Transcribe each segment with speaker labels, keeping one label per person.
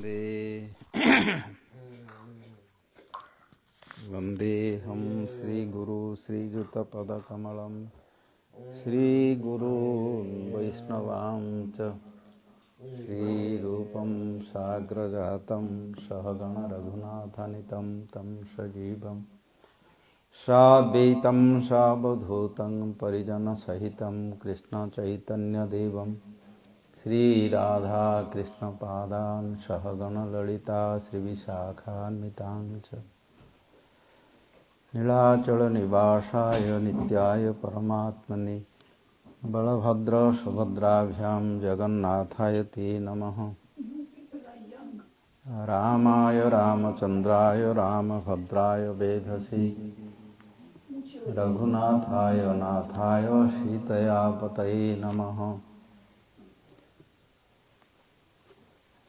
Speaker 1: वन्दे वन्देऽहं श्रीगुरु श्रीयुतपदकमलं श्रीगुरून् वैष्णवां च श्रीरूपं साग्रजातं सहगण रघुनाथान्वितं तं सजीवं साद्वैतं सावधूतं परिजनसहितं कृष्णचैतन्यदेवं श्रीराधा कृष्णपादान् सहगण ललिता श्रीविशाखान्वितां च नीलाचलनिवासाय नित्याय परमात्मने बलभद्र सुभद्राभ्यां जगन्नाथाय ते नमः। रामाय रामचन्द्राय रामभद्राय वेधसे रघुनाथाय नाथाय सीतया पतये नमः।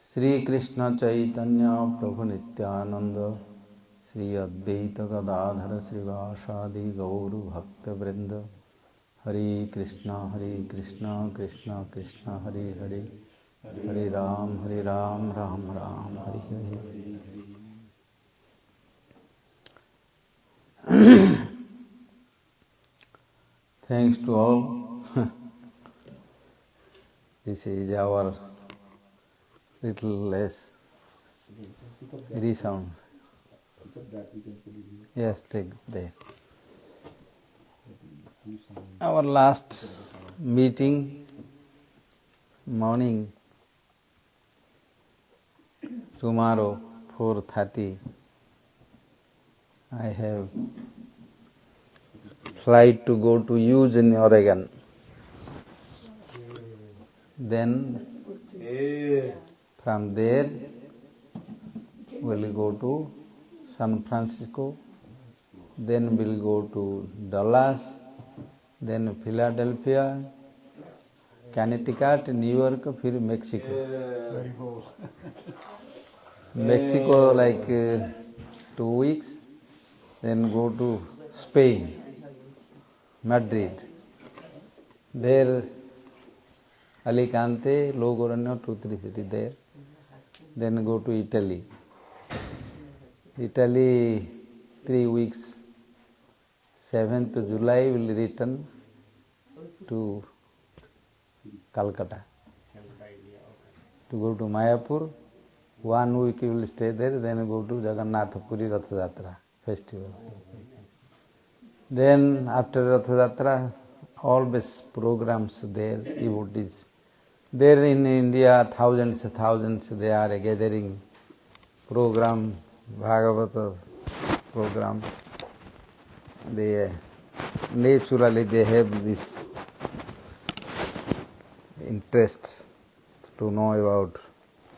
Speaker 1: श्री कृष्ण चैतन्य प्रभु नित्यानंद श्री अद्वैत गदाधर श्रीवासादि गौर भक्तवृंद हरे Krishna Krishna Krishna Hare Hare Hare Ram Ram Ram Hare Hare. Thanks to all. This is our little less resound. Yes, take there. Our last meeting morning, tomorrow 4:30, I have flight to go to Eugene, Oregon. Then from there we'll go to San Francisco, then we'll go to Dallas, then Philadelphia, Connecticut, New York, फिर Mexico. Mexico like 2 weeks, then go to Spain, Madrid. There Alicante, Logroño, 2-3 cities there. Then go to Italy. Italy 3 weeks. 7th July will return to Calcutta to go to Mayapur. 1 week we will stay there. Then go to Jagannath Puri Rath Yatra festival. Then after Rath Yatra, always programs there, devotees. There in India, thousands they are gathering program, Bhagavata program. They naturally they have this interest to know about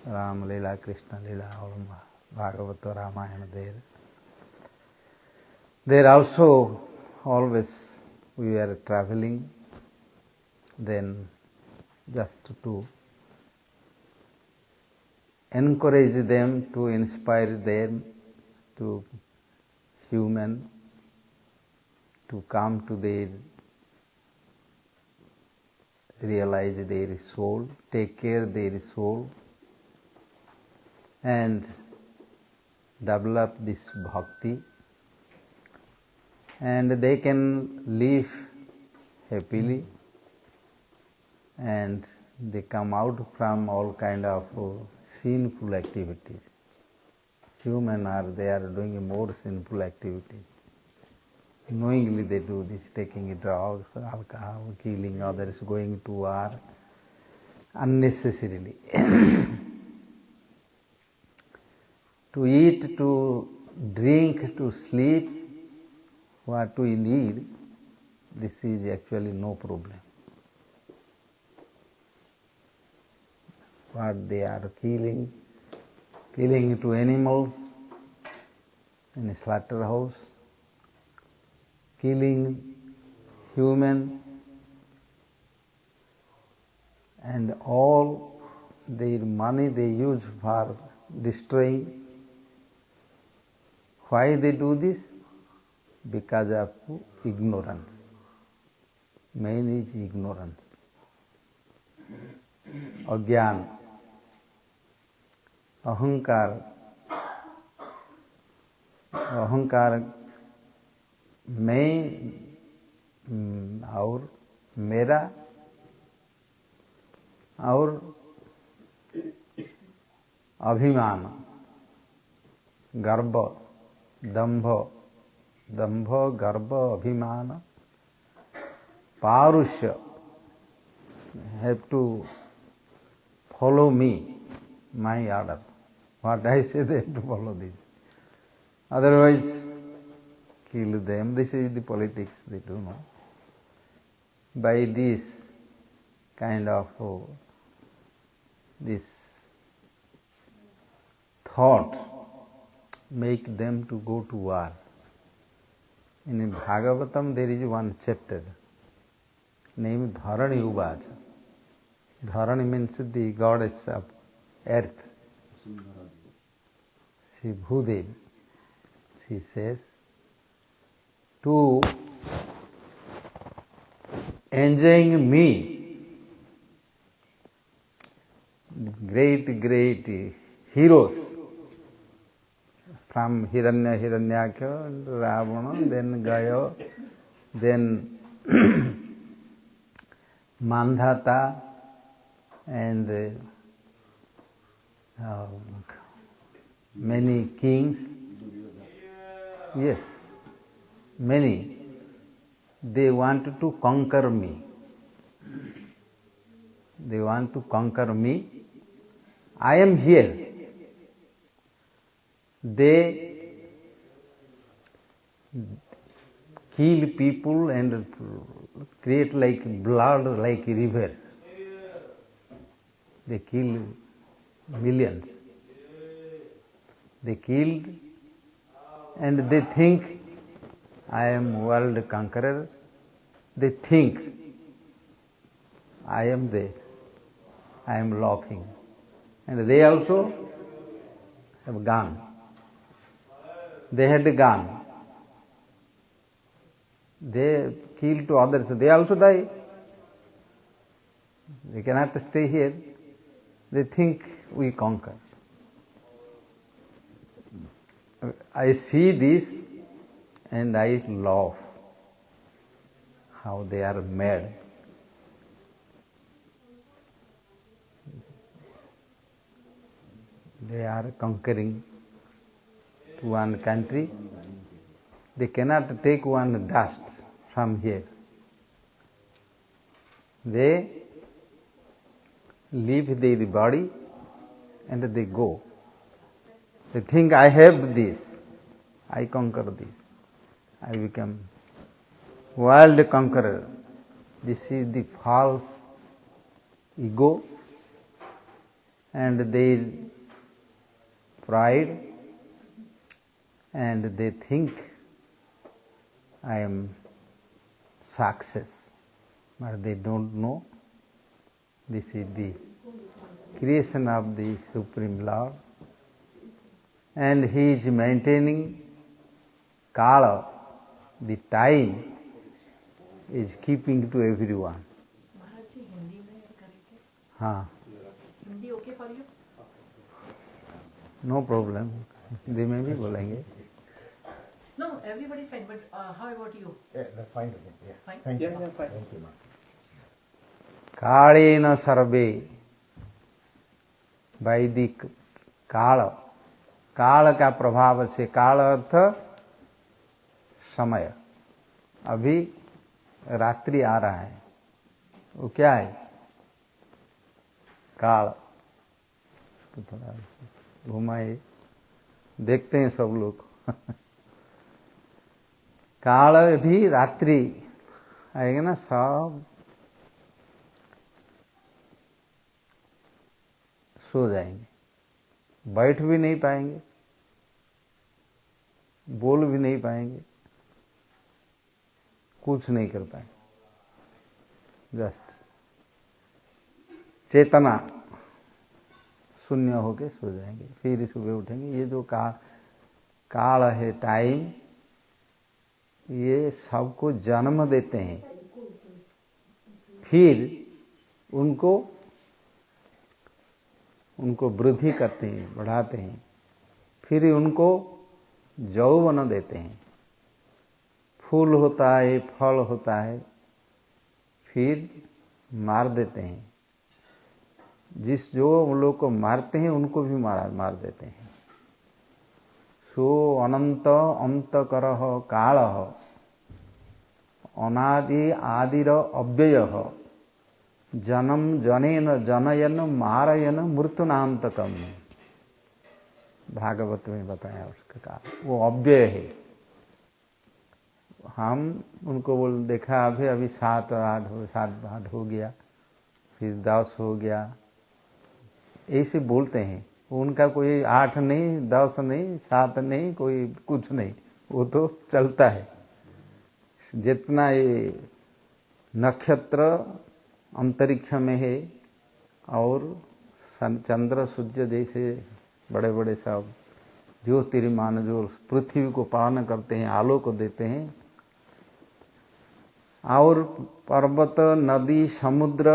Speaker 1: Ram Leela, Krishna Leela, or Bhagavata Ramayana there. There also always we are traveling, then just to encourage them, to inspire them, to human, to come to their, realize their soul, take care their soul, and develop this bhakti, and they can live happily, and they come out from all kind of sinful activities. Human they are doing more sinful activities. Knowingly they do this, taking drugs, alcohol, killing others, going to war unnecessarily. To eat, to drink, to sleep, what we need, this is actually no problem. What they are killing to animals in a slaughterhouse, killing human, and all their money they use for destroying. Why they do this? Because of ignorance. Main is ignorance. Agyan. अहंकार, अहंकार मैं और मेरा और अभिमान, गर्व, दंभ, दंभ गर्व अभिमान, पारुष्य, have to follow me, my order. What I say, they have to follow this. Otherwise, kill them. This is the politics, they do know. By this kind of this thought, make them to go to war. In Bhagavatam there is one chapter named Dharani Uvacha. Dharani means the goddess of earth. She Bhudev. She says, to enjoying me, great heroes from Hiranyakya and Ravana, then Gaya, then Mandhata, and many kings. Yes, many. They want to conquer me. They want to conquer me. I am here. They kill people and create like blood like river. They kill millions. They killed and they think I am world conqueror. They think I am there. I am laughing. And they also have gun. They had a gun. They kill to others. They also die. They cannot stay here. They think we conquer. I see this and I laugh how they are mad. They are conquering one country. They cannot take one dust from here. They leave their body and they go. They think I have this, I conquer this, I become world conqueror. This is the false ego and their pride, and they think I am success, but they don't know this is the creation of the Supreme Lord, and He is maintaining Kala, the time is keeping to everyone.
Speaker 2: महाराज जी हिंदी में करेंगे?
Speaker 1: हाँ,
Speaker 2: Hindi okay for you?
Speaker 1: no problem. Hindi में भी बोलेंगे.
Speaker 2: No, everybody is fine, but how about you?
Speaker 3: Yeah, that's fine with me. Yeah.
Speaker 2: Fine?
Speaker 3: Thank you.
Speaker 2: Yeah, fine.
Speaker 3: Thank you, ma'am.
Speaker 1: कालेन सर्वे, वैदिक काल, काल का प्रभाव से, काल अर्थ समय. अभी रात्रि आ रहा है, वो क्या है? काल. इसको थोड़ा घुमाए, देखते हैं सब लोग. काल भी रात्रि आएगा ना, सब सो जाएंगे, बैठ भी नहीं पाएंगे, बोल भी नहीं पाएंगे, कुछ नहीं कर पाएंगे. जस्ट चेतना शून्य होके सो जाएंगे, फिर सुबह उठेंगे. ये जो काल है, टाइम, ये सबको जन्म देते हैं, फिर उनको उनको वृद्धि करते हैं, बढ़ाते हैं, फिर उनको यौवन देते हैं, फूल होता है, फल होता है, फिर मार देते हैं। जो लोग को मारते हैं उनको भी मार देते हैं। सो अनंत अंतकरः कालः अनादि आदिर अव्ययः जन्म जनेन जनयन मारयन मृत्युनांतकम। भागवत में बताया उसका काल, वो अव्यय है। हम उनको देखा अभी 7-8 हो गया, फिर 10 हो गया, ऐसे बोलते हैं। उनका कोई 8 नहीं, 10 नहीं, 7 नहीं, कोई कुछ नहीं, वो तो चलता है। जितना ये नक्षत्र अंतरिक्ष में है और चंद्र सूर्य जैसे बड़े बड़े सब ज्योतिर्मान जो पृथ्वी को पालन करते हैं, आलोक देते हैं, और पर्वत, नदी, समुद्र,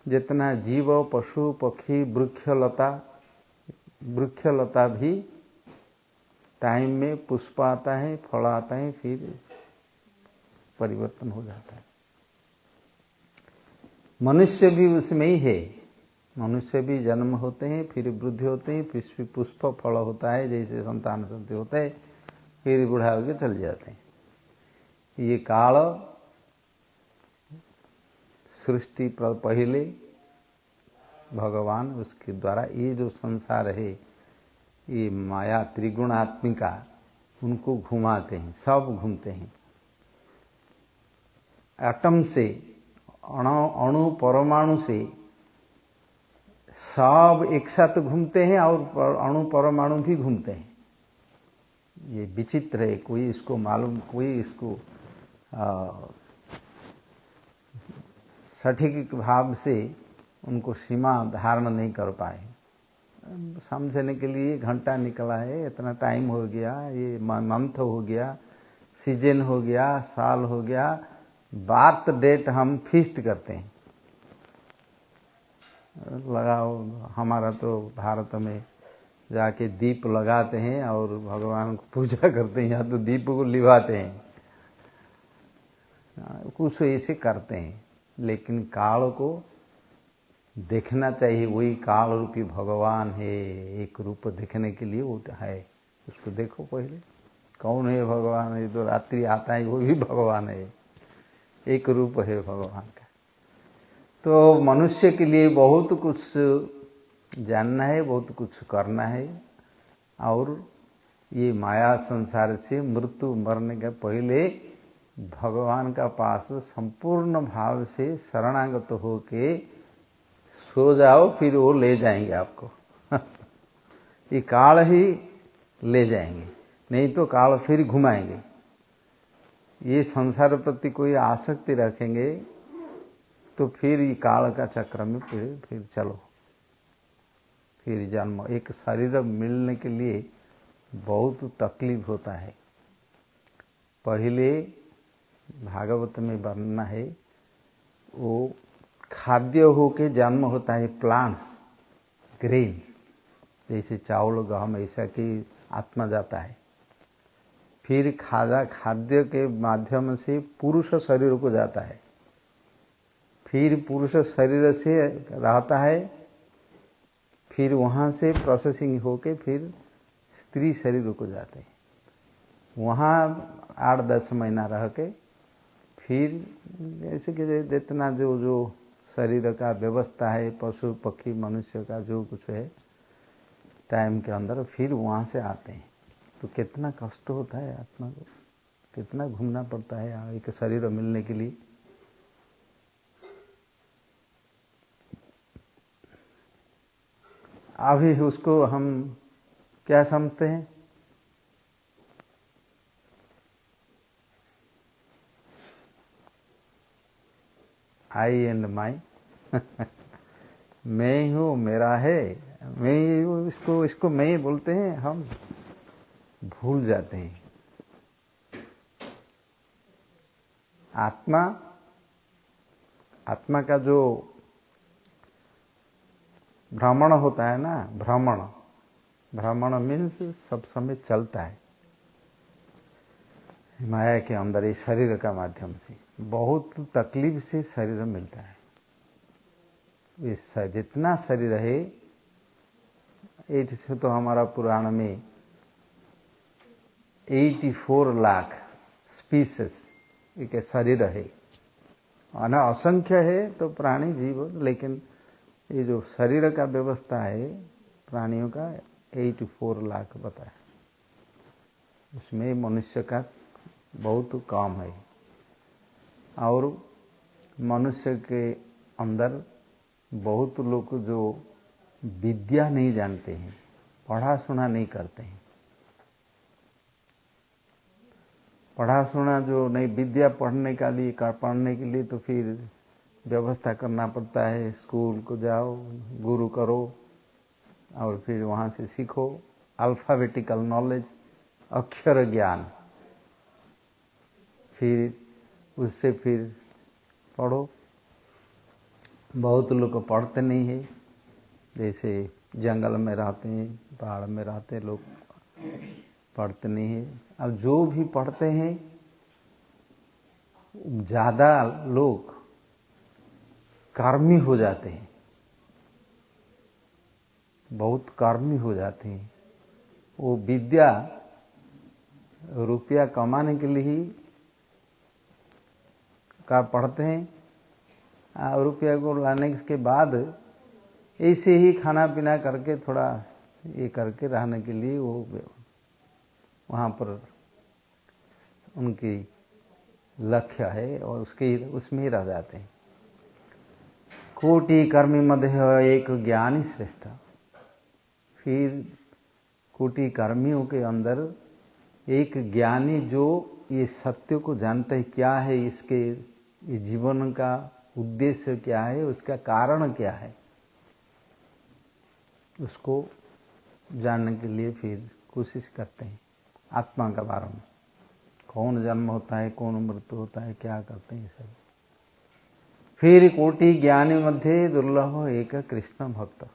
Speaker 1: जितना जीव, पशु, पक्षी, वृक्षलता भी टाइम में पुष्प आता है, फल आता है, फिर परिवर्तन हो जाता है। मनुष्य भी उसमें ही है। मनुष्य भी जन्म होते हैं, फिर वृद्धि होते हैं, फिर पुष्प फल होता है, जैसे संतान संति होता है, फिर बूढ़ा होकर चल जाते हैं। ये काल सृष्टि पहले भगवान उसके द्वारा ये जो संसार है, ये माया त्रिगुणात्मिका, उनको घुमाते हैं, सब घूमते हैं। एटम से, अणु परमाणु से सब एक साथ घूमते हैं, और अणु परमाणु भी घूमते हैं। ये विचित्र है, कोई इसको मालूम, कोई इसको सटीक भाव से उनको सीमा धारण नहीं कर पाए। समझने के लिए घंटा निकला है, इतना टाइम हो गया, ये मंथ हो गया, सीजन हो गया, साल हो गया, बर्थ डेट हम फिक्स करते हैं। लगाओ, हमारा तो भारत में जाके दीप लगाते हैं और भगवान को पूजा करते हैं, या तो दीप को लिवाते हैं, कुछ ऐसे करते हैं। लेकिन काल को देखना चाहिए, वही काल रूपी भगवान है। एक रूप देखने के लिए वो है, उसको देखो पहले कौन है भगवान। ये तो रात्रि आता है, वो भी भगवान है, एक रूप है भगवान का। तो मनुष्य के लिए बहुत कुछ जानना है, बहुत कुछ करना है, और ये माया संसार से मृत्यु मरने के पहले भगवान का पास संपूर्ण भाव से शरणागत होके सो जाओ, फिर वो ले जाएंगे आपको। ये काल ही ले जाएंगे, नहीं तो काल फिर घुमाएंगे। ये संसार प्रति कोई आसक्ति रखेंगे तो फिर ये काल का चक्र में फिर चलो, फिर जन्म। एक शरीर मिलने के लिए बहुत तकलीफ होता है। पहले भागवत में वर्णना है, वो खाद्य होके जन्म होता है, प्लांट्स, ग्रेन्स, जैसे चावल गहम, ऐसा कि आत्मा जाता है। फिर खाद्य के माध्यम से पुरुष शरीर को जाता है, फिर पुरुष शरीर से रहता है, फिर वहाँ से प्रोसेसिंग होके फिर स्त्री शरीर को जाते हैं। वहाँ 8-10 महीना रह के फिर ऐसे कि जितना जो शरीर का व्यवस्था है, पशु पक्षी मनुष्य का जो कुछ है टाइम के अंदर, फिर वहाँ से आते हैं। तो कितना कष्ट होता है आत्मा को, कितना घूमना पड़ता है एक शरीर मिलने के लिए। अभी उसको हम क्या समझते हैं, आई एंड माई, मैं ही हूँ, मेरा है, मैं ही हूँ, इसको मैं ही बोलते हैं। हम भूल जाते हैं आत्मा का जो भ्रमण होता है ना, भ्रमण, भ्रमण मीन्स सब समय चलता है माया के अंदर, इस शरीर का माध्यम से बहुत तकलीफ से शरीर मिलता है। इस जितना शरीर है, एट से तो हमारा पुराण में 84 लाख स्पीसीज एक शरीर है, अना असंख्य है तो प्राणी जीव, लेकिन ये जो शरीर का व्यवस्था है प्राणियों का 84 लाख बताया, उसमें मनुष्य का बहुत कम है। और मनुष्य के अंदर बहुत लोग जो विद्या नहीं जानते हैं, पढ़ा सुना नहीं करते हैं, पढ़ा सुना जो नहीं, विद्या पढ़ने के लिए तो फिर व्यवस्था करना पड़ता है, स्कूल को जाओ, गुरु करो और फिर वहाँ से सीखो अल्फ़ाबेटिकल नॉलेज, अक्षर ज्ञान, फिर उससे फिर पढ़ो। बहुत लोग पढ़ते नहीं है, जैसे जंगल में रहते हैं, पहाड़ में रहते लोग, पढ़ते नहीं है। अब जो भी पढ़ते हैं ज़्यादा लोग कर्मी हो जाते हैं, बहुत कर्मी हो जाते हैं। वो विद्या रुपया कमाने के लिए ही का पढ़ते हैं, रुपया को लाने के बाद ऐसे ही खाना पीना करके थोड़ा ये करके रहने के लिए वो वहाँ पर उनकी लक्ष्य है और उसमें ही रह जाते हैं। कोटि कर्मी मध्य एक ज्ञानी श्रेष्ठ, फिर कोटि कर्मियों के अंदर एक ज्ञानी जो ये सत्य को जानते हैं, क्या है इसके, ये जीवन का उद्देश्य क्या है, उसका कारण क्या है, उसको जानने के लिए फिर कोशिश करते हैं। आत्मा का बारे में, कौन जन्म होता है, कौन मृत्यु होता है, क्या करते हैं सब। फिर कोटि ज्ञानी मध्य दुर्लभ एक कृष्ण भक्त,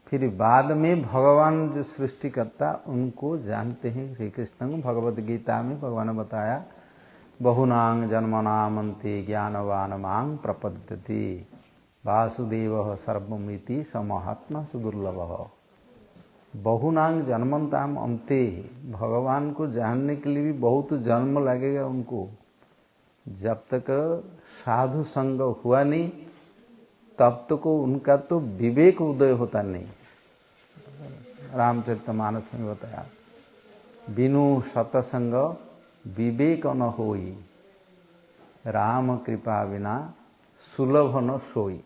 Speaker 1: फिर बाद में भगवान जो सृष्टिकर्ता उनको जानते हैं। श्री कृष्ण को भगवद गीता में भगवान ने बताया, बहुनांग जन्मनामन्ते ज्ञानवान मांग प्रपद्यति वासुदेव सर्वमिति समहात्मा सुदुर्लभ। बहुनांग जन्मन्ताम अंते, भगवान को जानने के लिए भी बहुत जन्म लगेगा उनको। जब तक साधु संग हुआ नहीं तब तक उनका तो विवेक उदय होता नहीं। रामचरितमानस में बताया, बिनु सतसंग विवेक न होई, राम कृपा बिना सुलभ न सोई।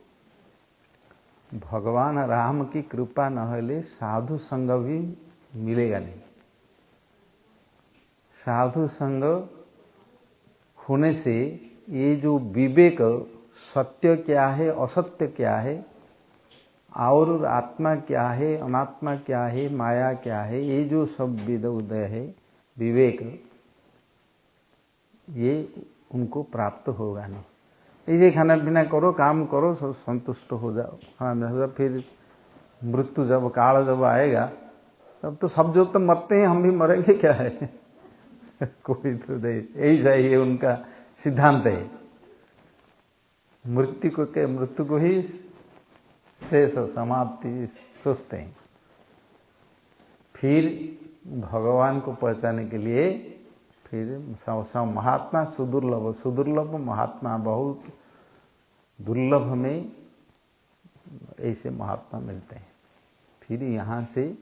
Speaker 1: भगवान राम की कृपा न होले साधु संग भी मिलेगा नहीं। साधु संग होने से ये जो विवेक, सत्य क्या है, असत्य क्या है, और आत्मा क्या है, अनात्मा क्या है, माया क्या है, ये जो सब उदय है, विवेक, ये उनको प्राप्त होगा नहीं। ऐसे खाना पीना करो, काम करो, सब संतुष्ट हो जाओ। हाँ, फिर मृत्यु जब काल जब आएगा तब तो सब जो तो मरते हैं, हम भी मरेंगे, क्या है कोई तो नहीं, यही चाहिए उनका सिद्धांत है। मृत्यु को ही शेष समाप्ति सोचते हैं। फिर भगवान को पहचानने के लिए फिर महात्मा सुदुर्लभ, सुदुर्लभ महात्मा, बहुत दुर्लभ में ऐसे महात्मा मिलते हैं। फिर यहाँ से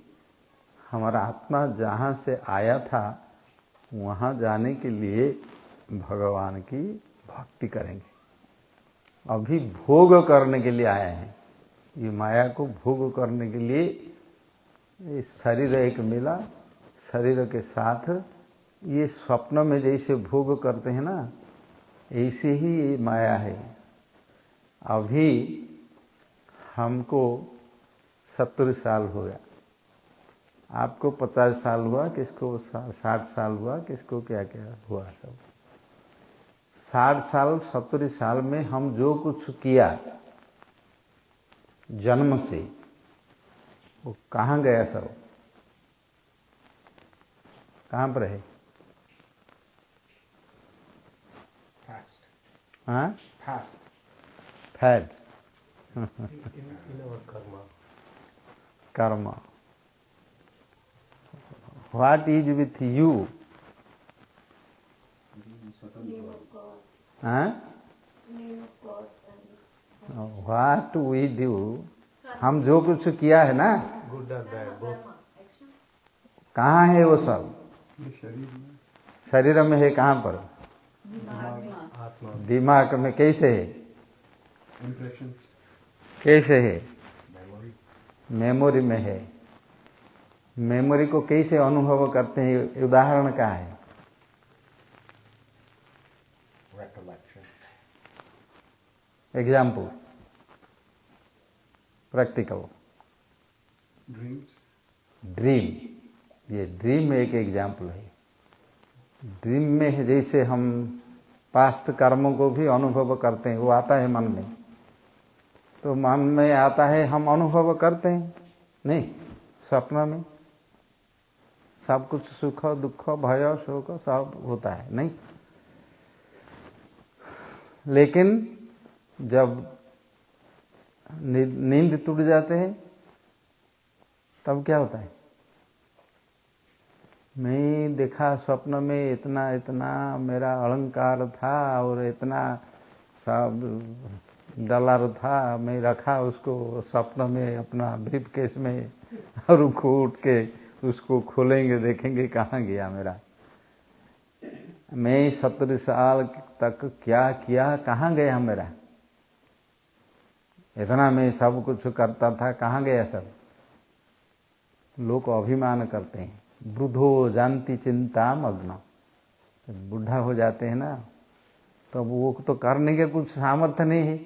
Speaker 1: हमारा आत्मा जहाँ से आया था वहाँ जाने के लिए भगवान की भक्ति करेंगे। अभी भोग करने के लिए आए हैं, ये माया को भोग करने के लिए। ये शरीर एक मिला, शरीर के साथ ये स्वप्न में जैसे भोग करते हैं ना, ऐसे ही ये माया है। अभी हमको 70 साल हो गया, आपको 50 साल हुआ, किसको 60 साल हुआ, किसको क्या क्या हुआ। सब 60 साल 70 साल में हम जो कुछ किया जन्म से, वो कहाँ गया सब, कहाँ पर है?
Speaker 3: Past.
Speaker 1: हाँ,
Speaker 3: Past.
Speaker 1: Fat,
Speaker 3: In our karma.
Speaker 1: कर्म. What is with you? हाँ, व्हाट वी डू, हम जो कुछ किया है ना,
Speaker 3: Good or bad, both.
Speaker 1: कहाँ है वो सब? शरीर में है, कहाँ पर?
Speaker 3: Atma.
Speaker 1: दिमाग में. कैसे है?
Speaker 3: Impressions.
Speaker 1: कैसे है?
Speaker 3: Memory.
Speaker 1: मेमोरी में है. मेमोरी को कैसे अनुभव करते हैं? उदाहरण क्या है?
Speaker 3: Recollection.
Speaker 1: Example, practical.
Speaker 3: Dreams.
Speaker 1: Dream, ये ड्रीम एक एग्जाम्पल है. ड्रीम में जैसे हम पास्ट कर्मों को भी अनुभव करते हैं, वो आता है मन में, तो मन में आता है, हम अनुभव करते हैं. नहीं, स्वप्न में सब कुछ सुख दुख भय शोक सब होता है, नहीं? लेकिन जब नींद टूट जाते हैं तब क्या होता है? मैं देखा स्वप्न में इतना इतना मेरा अलंकार था और इतना सब डॉलर था, मैं रखा उसको स्वप्न में अपना ब्रीफ केस में, और उसको उठ के उसको खोलेंगे, देखेंगे कहाँ गया मेरा. मैं 70 साल तक क्या किया, कहाँ गया मेरा? इतना मैं सब कुछ करता था, कहाँ गया सब? लोग अभिमान करते हैं. वृद्धो जानती चिंता मग्न. बूढ़ा हो जाते हैं ना, तो वो तो करने के कुछ सामर्थ्य नहीं है.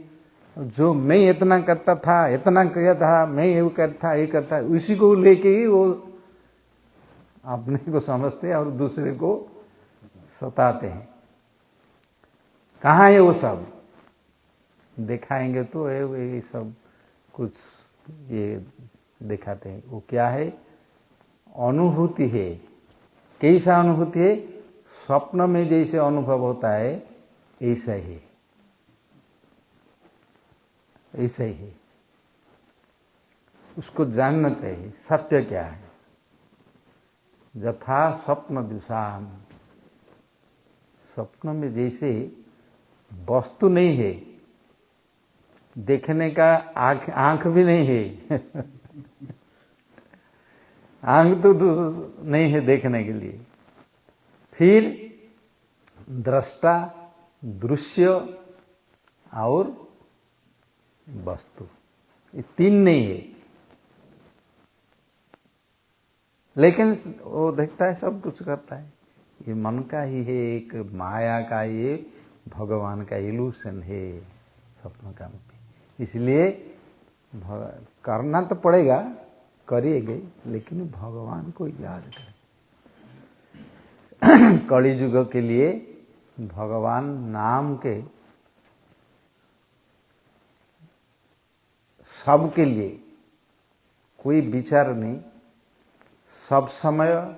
Speaker 1: जो मैं इतना करता था, इतना किया था, मैं ये करता, उसी को लेके ही वो अपने को समझते हैं और दूसरे को सताते हैं. कहाँ है वो सब? दिखाएंगे तो ये सब कुछ ये दिखाते हैं. वो क्या है? अनुभूति है. कैसा अनुभूति है? स्वप्न में जैसे अनुभव होता है ऐसा ही, ऐसा ही है. उसको जानना चाहिए सत्य क्या है. यथा स्वप्न दिशाम, स्वप्न में जैसे वस्तु नहीं है, देखने का आंख भी नहीं है आंख तो नहीं है देखने के लिए. फिर दृष्टा, दृश्य और वस्तु, ये तीन नहीं है. लेकिन वो देखता है, सब कुछ करता है. ये मन का ही है, एक माया का, ये भगवान का इल्यूशन है स्वप्न का. इसलिए करना तो पड़ेगा, करिएगे, लेकिन भगवान को याद करें. कलि युग के लिए भगवान नाम के सब के लिए कोई विचार नहीं. सब समय,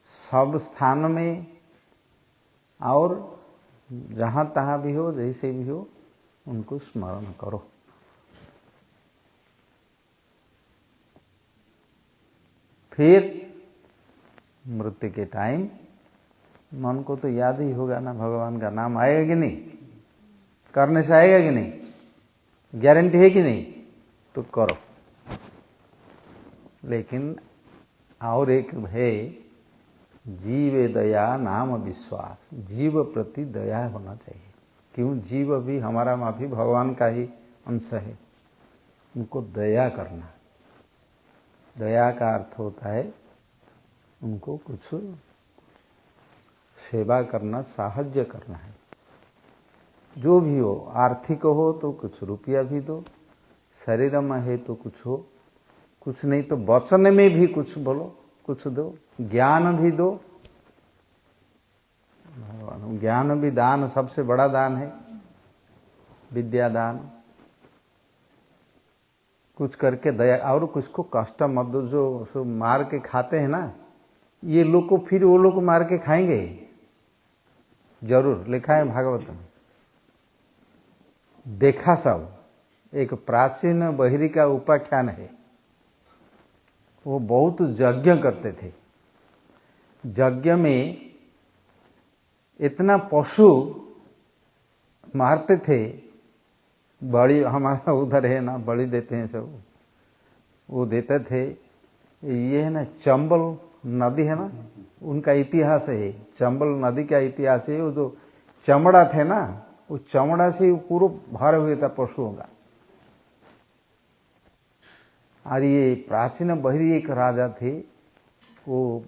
Speaker 1: सब स्थान में, और जहाँ तहाँ भी हो, जैसे भी हो, उनको स्मरण करो. फिर मृत्यु के टाइम मन को तो याद ही होगा ना, भगवान का नाम आएगा कि नहीं? करने से आएगा कि नहीं? गारंटी है कि नहीं? तो करो. लेकिन और एक है, जीव दया नाम विश्वास. जीव प्रति दया होना चाहिए. क्यों? जीव भी हमारा माफी भगवान का ही अंश है. उनको दया करना. दया का अर्थ होता है उनको कुछ सेवा करना, साहाय्य करना है. जो भी हो, आर्थिक हो तो कुछ रुपया भी दो, शरीर में है तो कुछ हो, कुछ नहीं तो वचन में भी कुछ बोलो, कुछ दो, ज्ञान भी दो. ज्ञान भी दान, सबसे बड़ा दान है, विद्या दान. कुछ करके दया, और कुछ को कष्ट मत दो। जो मार के खाते हैं ना, ये लोग को फिर वो लोग को मार के खाएंगे जरूर, लिखा है भागवत में। देखा सब, एक प्राचीन बहिरी का उपाख्यान है। वो बहुत यज्ञ करते थे। यज्ञ में इतना पशु मारते थे, बलि हमारा उधर है ना, बलि देते हैं सब, वो देते थे। ये है ना चंबल नदी है ना, उनका इतिहास है। चंबल नदी का इतिहास है। वो जो चमड़ा थे ना, वो चमड़ा से पूरा भर हुए था पशुओं का। और ये प्राचीन बहिरी एक राजा थे, वो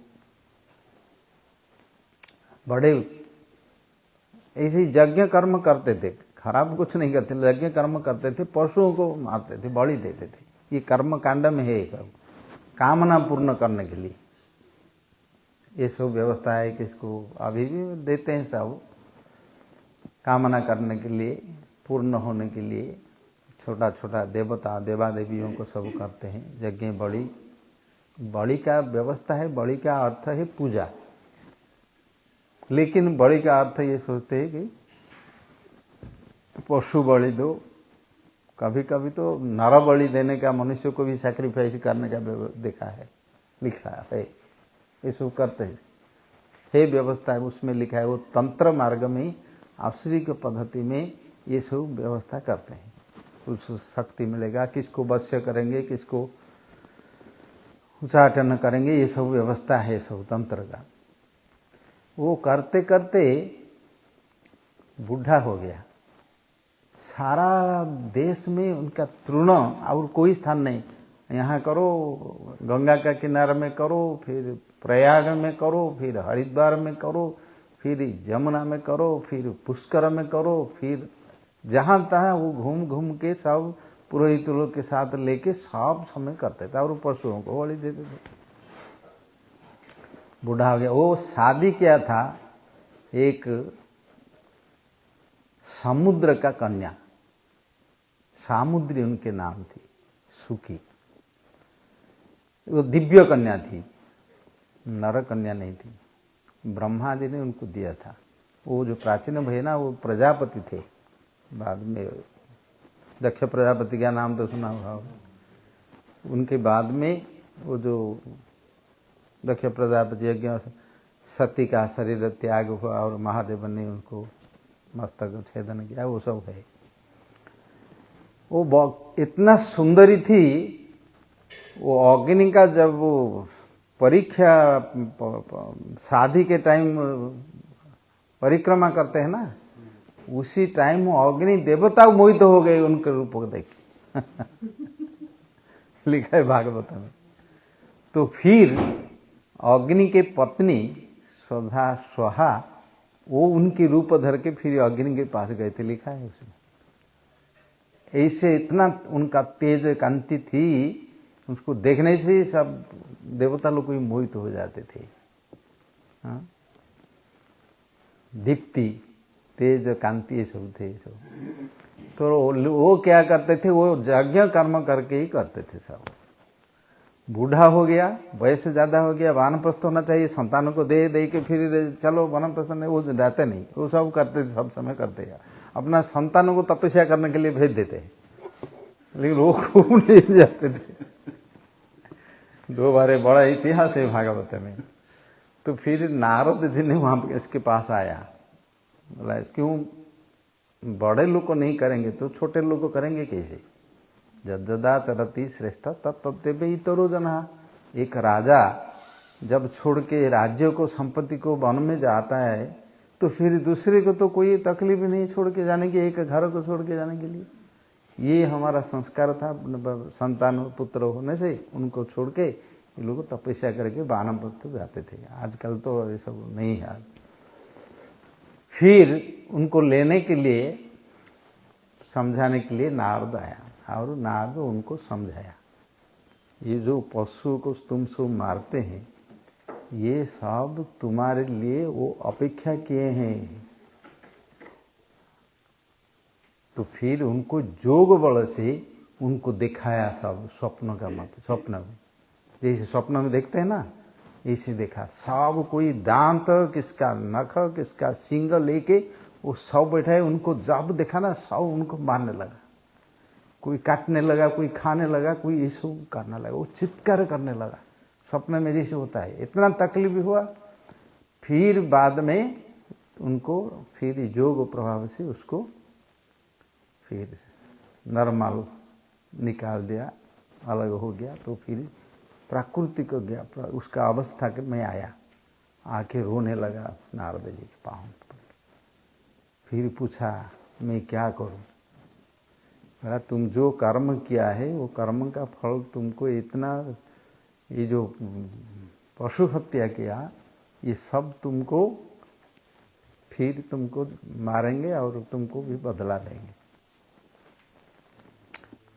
Speaker 1: बड़े ऐसे यज्ञ कर्म करते थे, खराब कुछ नहीं करते, यज्ञ कर्म करते थे, पशुओं को मारते थे, बलि देते थे। ये कर्म कांड में है सब, कामना पूर्ण करने के लिए ये सब व्यवस्था है। किसको अभी भी देते हैं सब, कामना करने के लिए, पूर्ण होने के लिए। छोटा छोटा देवता देवा देवियों को सब करते हैं यज्ञ। बलि, बलि का व्यवस्था है। बलि का अर्थ है पूजा, लेकिन बलि का अर्थ ये सोचते हैं कि पशु बलि दो। कभी कभी तो नर बलि देने का, मनुष्य को भी सैक्रिफाइस करने का देखा है, लिखा है। ये सब करते हैं, है व्यवस्था है उसमें लिखा है। वो तंत्र मार्ग में, आश्रिक पद्धति में ये सब व्यवस्था करते हैं। कुछ शक्ति मिलेगा, किसको वश्य करेंगे, किसको उच्चाटन करेंगे, ये सब व्यवस्था है सब तंत्र का। वो करते करते बूढ़ा हो गया। सारा देश में उनका तृण और कोई स्थान नहीं। यहाँ करो, गंगा का किनारे में करो, फिर प्रयाग में करो, फिर हरिद्वार में करो, फिर यमुना में करो, फिर पुष्कर में करो, फिर जहाँ तहाँ वो घूम घूम के सब पुरोहित लोग के साथ लेके सब समय करते थे, और पशुओं को बलि देते थे। बूढ़ा हो गया। वो शादी किया था एक समुद्र का कन्या, सामुद्री उनके नाम थी, सुखी। वो दिव्य कन्या थी, नर कन्या नहीं थी। ब्रह्मा जी ने उनको दिया था। वो जो प्राचीन भय ना, वो प्रजापति थे। बाद में दक्ष प्रजापति का नाम तो सुना होगा। उनके बाद में वो जो दक्ष प्रजापति यज्ञ, सती का शरीर त्याग हुआ और महादेव ने उनको मस्तक छेदन किया, वो सब है। वो इतना सुंदरी थी। वो अग्नि का जब वो परीक्षा, शादी के टाइम परिक्रमा करते हैं ना, उसी टाइम वो अग्नि देवता मोहित हो गए उनके रूप को देख। लिखा है भागवत में। तो फिर अग्नि के पत्नी स्वधा स्वाहा, वो उनकी रूप धर के फिर अग्नि के पास गए थे, लिखा है उसमें। ऐसे इतना उनका तेज कांति थी, उसको देखने से सब देवता लोग भी मोहित हो जाते थे। हाँ? दीप्ति, तेज, कांति, ये सब थे सब। तो वो क्या करते थे, वो यज्ञ कर्म करके ही करते थे सब। बूढ़ा हो गया, वयस ज्यादा हो गया, वानप्रस्थ होना चाहिए, संतानों को दे दे के फिर चलो वानप्रस्थ नहीं, वो जाते नहीं। वो सब करते थे, सब समय करते हैं। अपना संतानों को तपस्या करने के लिए भेज देते हैं, लेकिन वो खूब नहीं जाते थे। दो बार बड़ा इतिहास है भागवत में। तो फिर नारद जी ने वहां इसके पास आया, बोला क्यों बड़े लोग को नहीं करेंगे तो छोटे लोग को करेंगे कैसे? जज्जदा चरती श्रेष्ठ तत्तव्य इतरो जना। एक राजा जब छोड़ के राज्य को, संपत्ति को वन में जाता है, तो फिर दूसरे को तो कोई तकलीफ नहीं छोड़ के जाने की, एक घर को छोड़ के जाने के लिए। ये हमारा संस्कार था, संतान पुत्र होने से उनको छोड़ के ये लोग तपस्या करके वानप्रस्थ जाते थे। आजकल तो ये सब नहीं है। फिर उनको लेने के लिए, समझाने के लिए नारद आया, और नारद उनको समझाया, ये जो पशु को तुम सब मारते हैं, ये सब तुम्हारे लिए वो अपेक्षा किए हैं। तो फिर उनको जोग बल से उनको दिखाया सब स्वप्न का मत, स्वप्न में जैसे स्वप्न में देखते हैं ना, ऐसे देखा सब, कोई दांत, किसका नख, किसका सिंग लेके वो सब बैठा है। उनको जब देखा ना सब उनको मारने लगा, कोई काटने लगा, कोई खाने लगा, कोई ये सब करने लगा, वो चित्कार करने लगा स्वप्न में जैसे होता है। इतना तकलीफ हुआ। फिर बाद में उनको फिर योग प्रभाव से उसको फिर नॉर्मल निकाल दिया, अलग हो गया। तो फिर प्राकृतिक हो गया, उसका अवस्था में आया, आके रोने लगा नारद जी के पाँव पर। फिर पूछा मैं क्या करूं? बोला तुम जो कर्म किया है वो कर्म का फल तुमको इतना, ये जो पशु हत्या किया ये सब तुमको फिर तुमको मारेंगे और तुमको भी बदला लेंगे।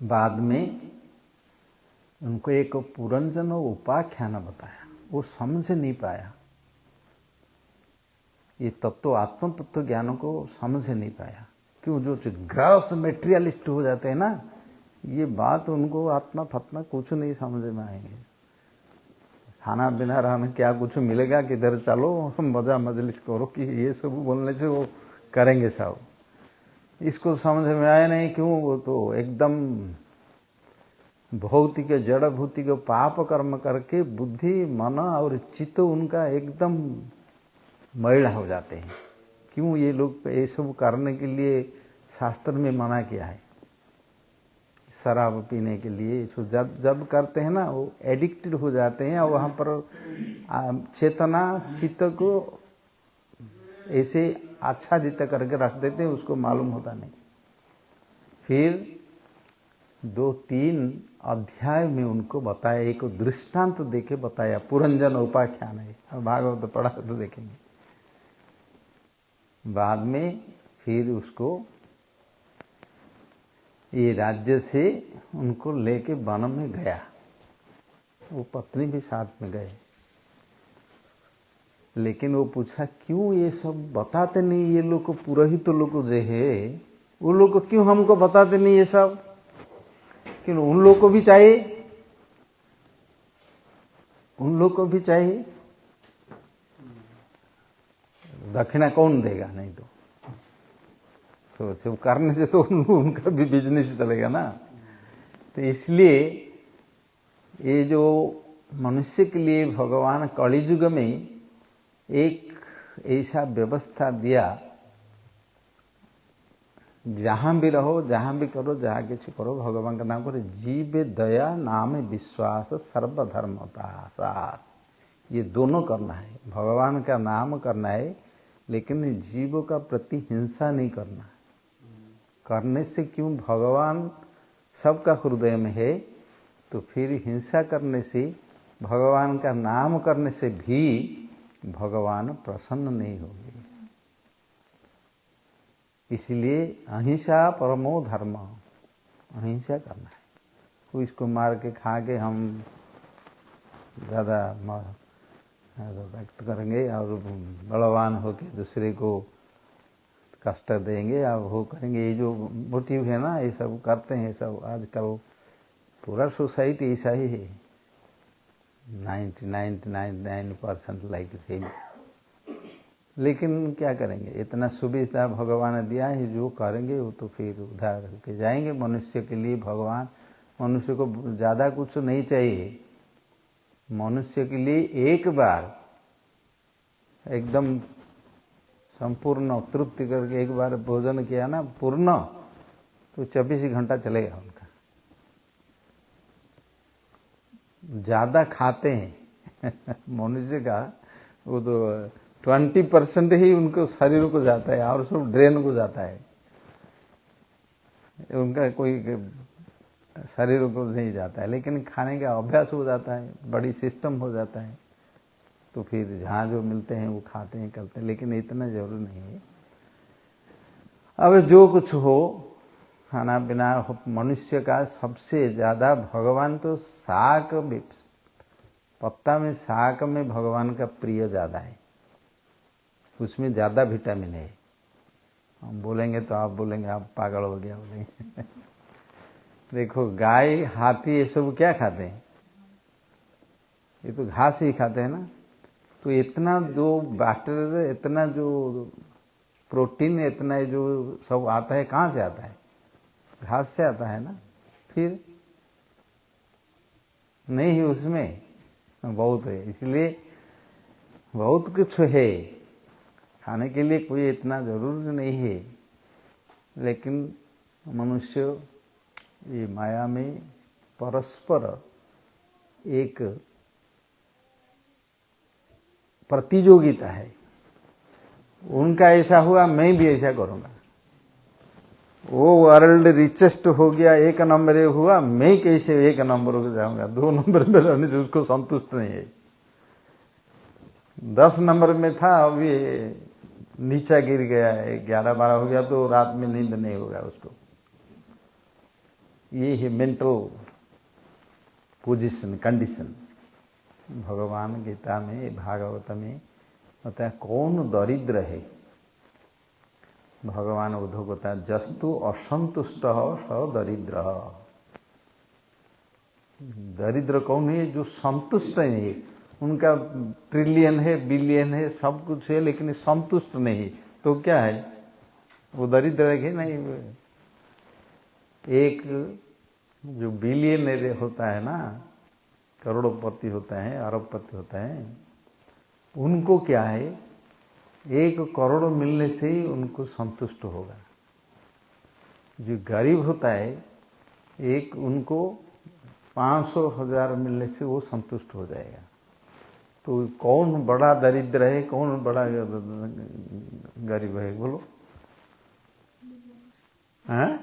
Speaker 1: बाद में उनको एक पुरंजन और उपाख्यान बताया, वो समझ नहीं पाया, ये तत्व आत्म तत्व ज्ञान को समझ नहीं पाया। क्यों? जो ग्रॉस मेटेरियलिस्ट हो जाते हैं ना, ये बात उनको आत्मा फतना कुछ नहीं समझ में आएंगे। खाना बिना रहना क्या कुछ मिलेगा, किधर चलो मजा मजलिस करो, कि ये सब बोलने से वो करेंगे सब। इसको समझ में आया नहीं। क्यों? वो तो एकदम भौतिक जड़ भौतिक पाप कर्म करके बुद्धि मन और चित्त उनका एकदम मैला हो जाते हैं। क्यों? ये लोग ये सब करने के लिए शास्त्र में मना किया है। शराब पीने के लिए जब जब करते हैं ना वो एडिक्टेड हो जाते हैं, और वहाँ पर चेतना चित्त को ऐसे आच्छादित करके रख देते हैं, उसको मालूम होता नहीं। फिर 2-3 अध्याय में उनको बताया, एक दृष्टांत देके बताया, पुरंजन उपाख्यान है, अब भागवत पढ़ा तो देखेंगे। बाद में फिर उसको ये राज्य से उनको लेके वन में गया, वो पत्नी भी साथ में गए। लेकिन वो पूछा क्यों ये सब बताते नहीं, ये लोग को पुरोहित लोग जो है वो लोग को क्यों हमको बताते नहीं ये सब? क्यों? उन लोग को भी चाहिए, उन लोग को भी चाहिए। दक्षिणा कौन देगा? नहीं तो जब करने से तो उनका भी बिजनेस चलेगा ना। तो इसलिए ये जो मनुष्य के लिए भगवान कलियुग में एक ऐसा व्यवस्था दिया, जहां भी रहो, जहां भी करो, जहां किसी करो, भगवान का नाम करो। जीव दया नाम विश्वास सर्वधर्मता सार, ये दोनों करना है। भगवान का नाम करना है, लेकिन जीवों का प्रति हिंसा नहीं करना। करने से क्यों? भगवान सबका हृदय में है, तो फिर हिंसा करने से, भगवान का नाम करने से भी भगवान प्रसन्न नहीं होंगे। इसलिए अहिंसा परमो धर्म, अहिंसा करना है। कोई इसको मार के खा के हम ज़्यादा व्यक्त करेंगे और बलवान होके दूसरे को कष्ट देंगे और वो करेंगे, ये जो मोटिव है ना, ये सब करते हैं सब आजकल। पूरा सोसाइटी ऐसा ही है, 99% लाइक सेम। लेकिन क्या करेंगे? इतना सुविधा भगवान ने दिया है, जो करेंगे वो तो फिर उधार होके जाएंगे। मनुष्य के लिए भगवान, मनुष्य को ज़्यादा कुछ नहीं चाहिए। मनुष्य के लिए एक बार एकदम संपूर्ण तृप्ति करके एक बार भोजन किया ना पूर्ण, तो 24 घंटा चलेगा उनका। ज़्यादा खाते हैं मनुष्य का, वो तो 20% ही उनको शरीर को जाता है और सब ड्रेन को जाता है, उनका कोई शरीर को नहीं जाता है। लेकिन खाने का अभ्यास हो जाता है, बड़ी सिस्टम हो जाता है, तो फिर जहाँ जो मिलते हैं वो खाते हैं, करते हैं। लेकिन इतना जरूरी नहीं है। अब जो कुछ हो, खाना पीना मनुष्य का सबसे ज़्यादा, भगवान तो शाक, पत्ता में शाक में भगवान का प्रिय ज़्यादा है, उसमें ज़्यादा विटामिन है। हम बोलेंगे तो आप बोलेंगे आप पागल हो गया बोलेंगे देखो गाय हाथी ये सब क्या खाते हैं? ये तो घास ही खाते हैं ना। तो इतना जो वाटर, इतना जो प्रोटीन, इतना जो सब आता है, कहाँ से आता है? घास से आता है ना। फिर नहीं उसमें बहुत है, इसलिए बहुत कुछ है खाने के लिए, कोई इतना जरूरी नहीं है। लेकिन मनुष्य ये माया में परस्पर एक प्रतियोगिता है। उनका ऐसा हुआ, मैं भी ऐसा करूंगा। वो वर्ल्ड रिचेस्ट हो गया, 1 नंबर हुआ, मैं कैसे 1 नंबर हो जाऊंगा? 2 नंबर में रहने से उसको संतुष्ट नहीं है। 10 नंबर में था, अभी नीचा गिर गया है, 11-12 हो गया तो रात में नींद नहीं होगा उसको। ये है मेंटल पोजीशन, कंडीशन। भगवान गीता में, भागवत में होता है कौन दरिद्र है? भगवान उद्धव को होता है जस्तु असंतुष्ट स दरिद्र। दरिद्र कौन है? जो संतुष्ट नहीं है। उनका ट्रिलियन है, बिलियन है, सब कुछ है, लेकिन संतुष्ट नहीं, तो क्या है? वो दरिद्र है कि नहीं? एक जो बिलियनर होता है ना, करोड़पति होता है, अरबपति होता है, उनको क्या है? 1 करोड़ मिलने से ही उनको संतुष्ट होगा। जो गरीब होता है, उनको 500,000 मिलने से वो संतुष्ट हो जाएगा। तो कौन बड़ा दरिद्र है, कौन बड़ा गरीब है? बोलो। हाँ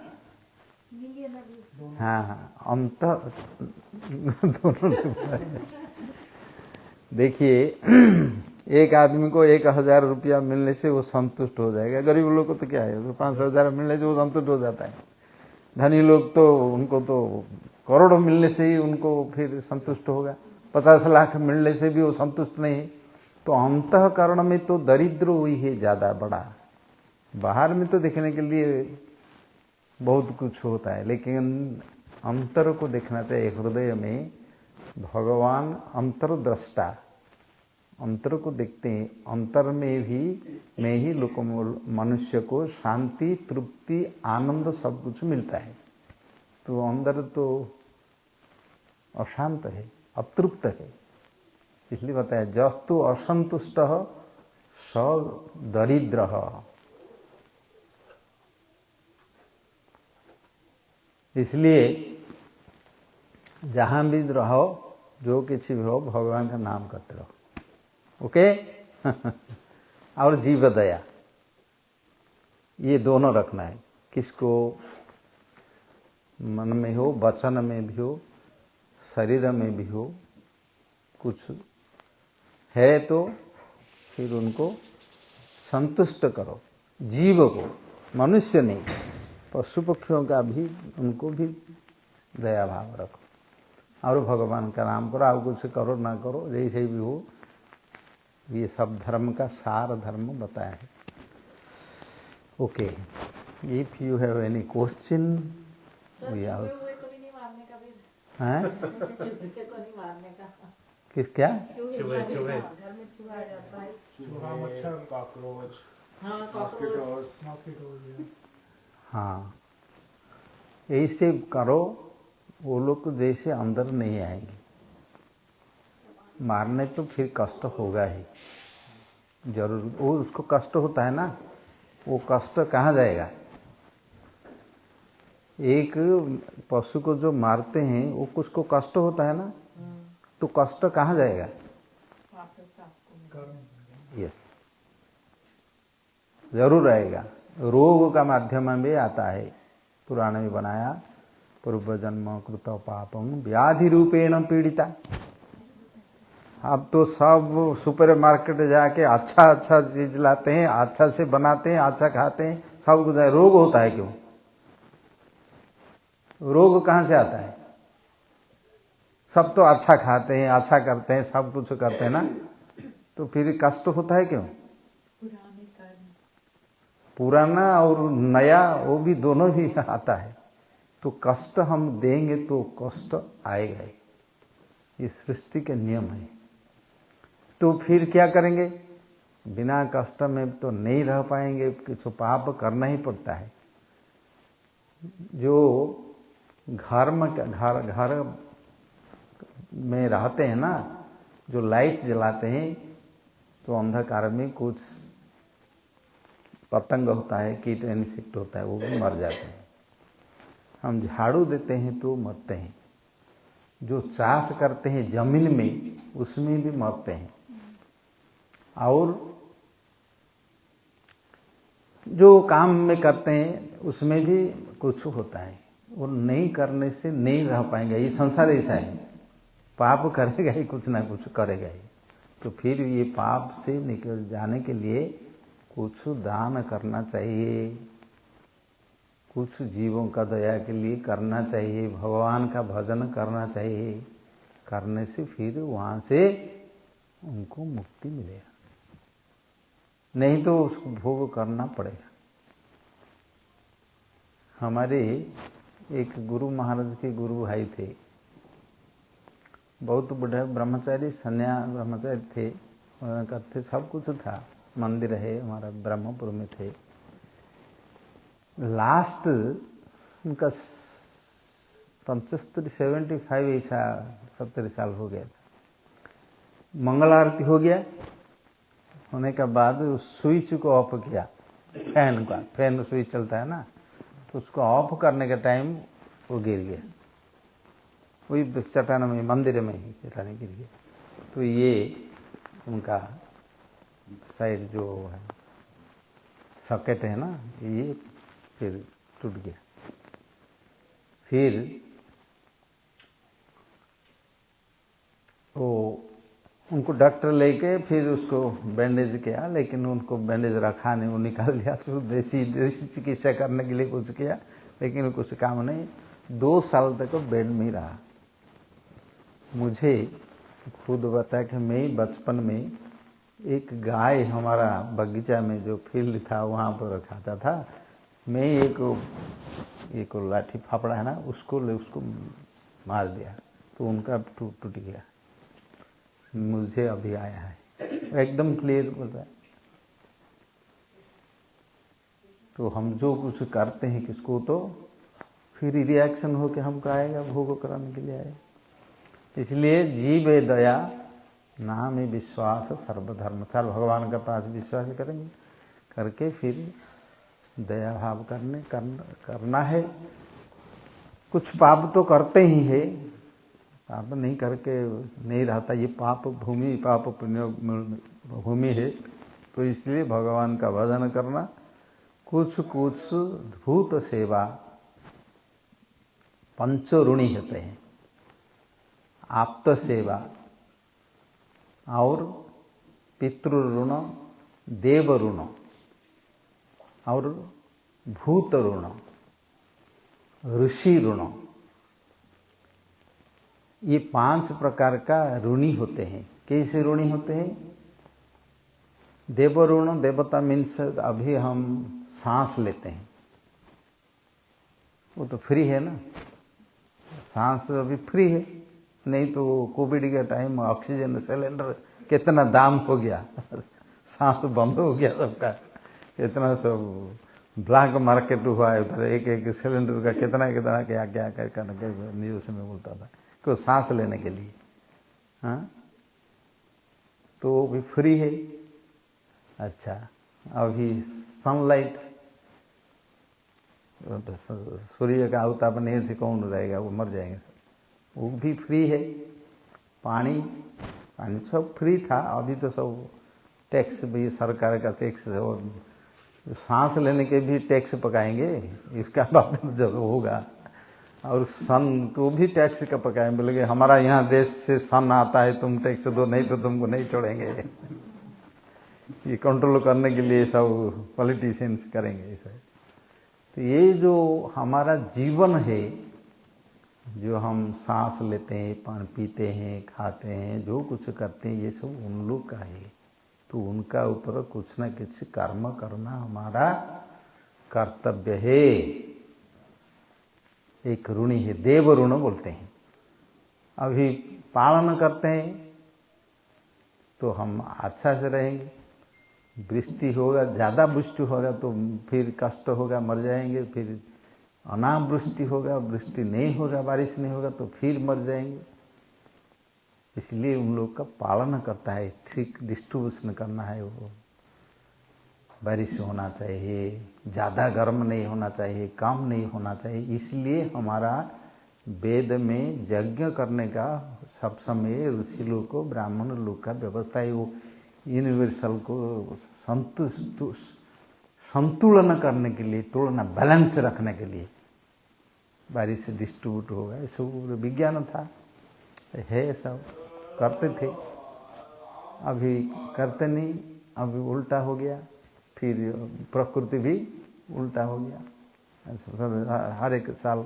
Speaker 1: हाँ, अंत दोनों। देखिए, एक आदमी को 1,000 रुपया मिलने से वो संतुष्ट हो जाएगा। गरीब लोग को तो क्या है, तो 5,000 मिलने से वो संतुष्ट हो जाता है। धनी लोग तो उनको तो करोड़ों मिलने से ही उनको फिर संतुष्ट होगा। 50 लाख मिलने से भी वो संतुष्ट नहीं है। तो अंतःकरण में तो दरिद्र वही है ज्यादा बड़ा। बाहर में तो देखने के लिए बहुत कुछ होता है, लेकिन अंतर को देखना चाहिए। हृदय में भगवान अंतर्दृष्टा, अंतर को देखते हैं। अंतर में ही लोग, मनुष्य को शांति, तृप्ति, आनंद सब कुछ मिलता है। तो अंदर तो अशांत है, अतृप्त है। इसलिए बताया जस्तु असंतुष्ट स दरिद्र। इसलिए जहां भी रहो, जो कुछ भी हो, भगवान का नाम करते रहो। ओके। और जीव दया, ये दोनों रखना है। किसको? मन में हो, वचन में भी हो, शरीर में भी हो। कुछ है तो फिर उनको संतुष्ट करो। जीव को, मनुष्य नहीं, पशु पक्षियों का भी, उनको भी दया भाव रखो। और भगवान का नाम करो। और कुछ करो ना करो, जैसे भी हो। ये सब धर्म का सार धर्म बताया है। Okay, if you have any question we are. हैं? किस क्या?
Speaker 3: चूहे
Speaker 2: घर में चूहा आ जाता है।
Speaker 3: चूहा, मच्छर, कॉकरोच,
Speaker 2: हाँ,
Speaker 3: मॉस्किटोज।
Speaker 1: हाँ, ऐसे करो, वो लोग जैसे अंदर नहीं आएंगे। मारने तो फिर कष्ट होगा ही जरूर। वो उसको कष्ट होता है ना, वो कष्ट कहाँ जाएगा? एक पशु को जो मारते हैं, वो उसको कष्ट होता है ना, तो कष्ट कहाँ जाएगा? यस, जरूर आएगा। रोग का माध्यम में आता है। पुराण में बनाया, पूर्व जन्म कृत पापम व्याधि रूपेण पीड़िता। अब तो सब सुपर मार्केट जाके अच्छा अच्छा चीज लाते हैं, अच्छा से बनाते हैं, अच्छा खाते हैं, सब कुछ। रोग होता है क्यों? रोग कहाँ से आता है? सब तो अच्छा खाते हैं, अच्छा करते हैं, सब कुछ करते हैं ना, तो फिर कष्ट होता है क्यों? पुराना और नया, वो भी दोनों ही आता है। तो कष्ट हम देंगे तो कष्ट आएगा ही, ये सृष्टि के नियम है। तो फिर क्या करेंगे? बिना कष्ट में तो नहीं रह पाएंगे, कुछ पाप करना ही पड़ता है। जो घर में रहते हैं ना, जो लाइट जलाते हैं, तो अंधकार में कुछ पतंग होता है, कीट इंसेक्ट होता है, वो भी मर जाते हैं। हम झाड़ू देते हैं तो मरते हैं। जो चाष करते हैं जमीन में, उसमें भी मरते हैं। और जो काम में करते हैं उसमें भी कुछ होता है। वो नहीं करने से नहीं रह पाएंगे। ये संसार ऐसा है, पाप करेगा ही, कुछ ना कुछ करेगा ही। तो फिर ये पाप से निकल जाने के लिए कुछ दान करना चाहिए, कुछ जीवों का दया के लिए करना चाहिए, भगवान का भजन करना चाहिए। करने से फिर वहाँ से उनको मुक्ति मिलेगा, नहीं तो उसको भोग करना पड़ेगा। हमारे एक गुरु महाराज के गुरु भाई थे, बहुत बड़े ब्रह्मचारी ब्रह्मचारी थे, करते सब कुछ था, मंदिर है हमारा ब्रह्मपुर में थे। लास्ट उनका 75 ऐसा 70 साल हो गया था। मंगल आरती हो गया, होने के बाद उस स्विच को ऑफ किया, फैन स्विच चलता है ना, तो उसको ऑफ करने के टाइम वो गिर गया, वही चट्टान में, मंदिर में ही चट्टान गिर गया। तो ये उनका साइड जो है सॉकेट है ना, ये फिर टूट गया। फिर वो उनको डॉक्टर लेके फिर उसको बैंडेज किया, लेकिन उनको बैंडेज रखा नहीं, वो निकाल दिया। तो देसी चिकित्सा करने के लिए कुछ किया, लेकिन कुछ काम नहीं। 2 साल तक बेड में ही रहा। मुझे खुद बताया कि मैं बचपन में एक गाय हमारा बगीचा में जो फील्ड था वहाँ पर रखाता था, मैं एक लाठी फाफड़ा है ना, उसको मार दिया, तो उनका टूट गया। मुझे अभी आया है, एकदम क्लियर बताया। तो हम जो कुछ करते हैं किसको, तो फिर रिएक्शन हो के हमको आएगा, भोग कराने के लिए आएगा। इसलिए जीवे दया नाम ही विश्वास सर्वधर्म। चार भगवान के पास विश्वास करेंगे, करके फिर दया भाव करना है। कुछ पाप तो करते ही है, पाप नहीं करके नहीं रहता। ये पाप भूमि, पाप पुण्य भूमि है, तो इसलिए भगवान का भजन करना, कुछ भूत सेवा, पंच ऋणी होते हैं, आप्त सेवा और पितृ ऋण, देव ऋण और भूत ऋण, ऋषि ऋण, ये 5 प्रकार का ऋणी होते हैं। कैसे ऋणी होते हैं? देव ऋण, देवता मीन्स अभी हम सांस लेते हैं, वो तो फ्री है ना, सांस अभी फ्री है। नहीं तो कोविड के टाइम ऑक्सीजन सिलेंडर कितना दाम हो गया, सांस बंद हो गया सबका, इतना सब ब्लैक मार्केट हुआ है उधर। एक सिलेंडर का कितना क्या करके न्यूज़ में बोलता था कि सांस लेने के लिए। हाँ, तो वो भी फ्री है। अच्छा, अभी सनलाइट, सूर्य का उताप नहीं से कौन रहेगा, वो मर जाएंगे, वो भी फ्री है। पानी सब फ्री था, अभी तो सब टैक्स भी, सरकार का टैक्स, और सांस लेने के भी टैक्स पकाएंगे, इसका बाद जब होगा। और सन को भी टैक्स का पकाएंगे, बोलेंगे हमारा यहाँ देश से सन आता है, तुम टैक्स दो, नहीं तो तुमको नहीं छोड़ेंगे। ये कंट्रोल करने के लिए सब पॉलिटिशियंस करेंगे ऐसा। तो ये जो हमारा जीवन है, जो हम सांस लेते हैं, पानी पीते हैं, खाते हैं, जो कुछ करते हैं, ये सब उन लोग का है। तो उनका ऊपर कुछ न कुछ कर्म करना हमारा कर्तव्य है। एक ऋणी है, देव ऋण बोलते हैं। अभी पालन करते हैं तो हम अच्छा से रहेंगे, वृष्टि होगा, ज़्यादा वृष्टि होगा तो फिर कष्ट होगा, मर जाएंगे, फिर अनावृष्टि होगा, वृष्टि नहीं होगा, बारिश नहीं होगा तो फिर मर जाएंगे। इसलिए उन लोग का पालन करता है, ठीक डिस्ट्रीब्यूशन करना है। वो बारिश होना चाहिए, ज़्यादा गर्म नहीं होना चाहिए, कम नहीं होना चाहिए। इसलिए हमारा वेद में यज्ञ करने का सब समय ऋषि लोग को, ब्राह्मण लोग का व्यवस्था है। वो यूनिवर्सल को संतुलन करने के लिए, तुलना बैलेंस रखने के लिए बारिश डिस्ट्रीब्यूट होगा, ये सब विज्ञान था, है, सब करते थे। अभी करते नहीं, अभी उल्टा हो गया, फिर प्रकृति भी उल्टा हो गया। हर एक साल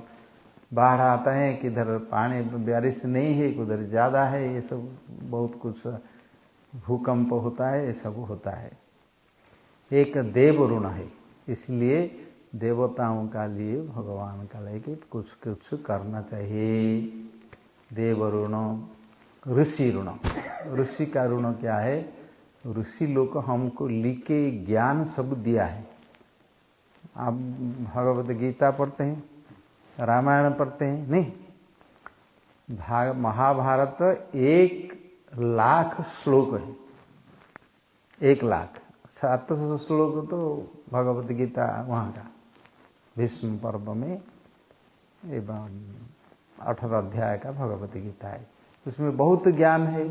Speaker 1: बाढ़ आता है, किधर पानी बारिश नहीं है, किधर ज़्यादा है, ये सब बहुत कुछ, भूकंप होता है, ये सब होता है। एक देव ऋण है, इसलिए देवताओं का लिए, भगवान का लिए कि कुछ कुछ करना चाहिए। देव ऋण, ऋषि ऋण। ऋषि का ऋण क्या है? ऋषि लोग को हमको लिख के ज्ञान सब दिया है। आप भगवत गीता पढ़ते हैं, रामायण पढ़ते हैं, नहीं, महाभारत 1,00,000 श्लोक है, 1,00,000। 700 श्लोक तो भगवत गीता वहाँ का भीष्म पर्व में एवं 18 अध्याय का भगवत गीता है, उसमें बहुत ज्ञान है।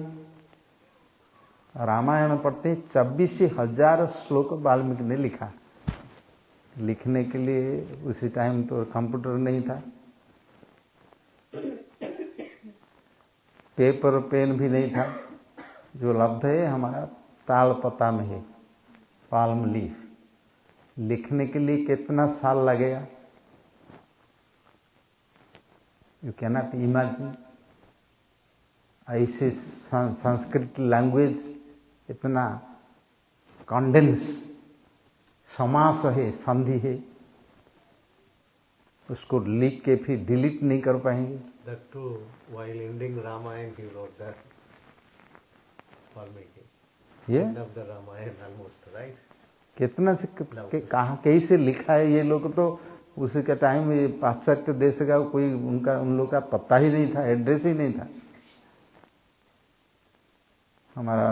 Speaker 1: रामायण पढ़ते 24,000 श्लोक वाल्मीकि ने लिखा। लिखने के लिए उसी टाइम तो कंप्यूटर नहीं था, पेपर पेन भी नहीं था, जो लब्ध है हमारा ताल पता में है, पाल्म लीफ। लिखने के लिए कितना साल लगेगा, यू कैनॉट इमेजिन। ऐसे संस्कृत लैंग्वेज इतना कंडेंस, समास है, संधि है, उसको लिख के फिर डिलीट नहीं कर पाएंगे।
Speaker 4: That too, while ending Ramayana, he wrote that. Valmiki.
Speaker 1: ये
Speaker 4: End of the Ramayana almost, right?
Speaker 1: कितना से कहाँ कैसे लिखा है, ये लोग तो उसी के टाइम ये पाश्चात्य देश का कोई उनका उन लोग का पता ही नहीं था, एड्रेस ही नहीं था। हमारा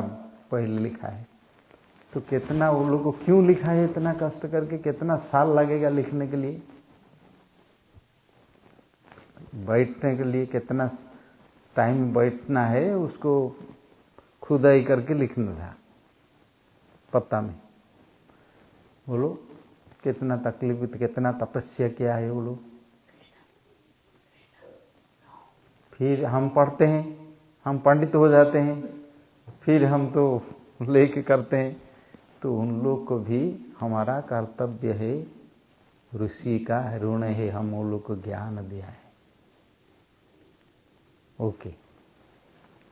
Speaker 1: पहले लिखा है तो कितना उन लोग को क्यों लिखा है, इतना कष्ट करके, कितना साल लगेगा लिखने के लिए, बैठने के लिए कितना टाइम बैठना है, उसको खुदाई करके लिखना था पत्ता में। बोलो कितना तकलीफ, कितना तपस्या किया है वो लोग। फिर हम पढ़ते हैं, हम पंडित हो जाते हैं, फिर हम तो लेके करते हैं, तो उन लोग को भी हमारा कर्तव्य है, ऋषि का ऋण है, हम उन लोग को ज्ञान दिया है। ओके,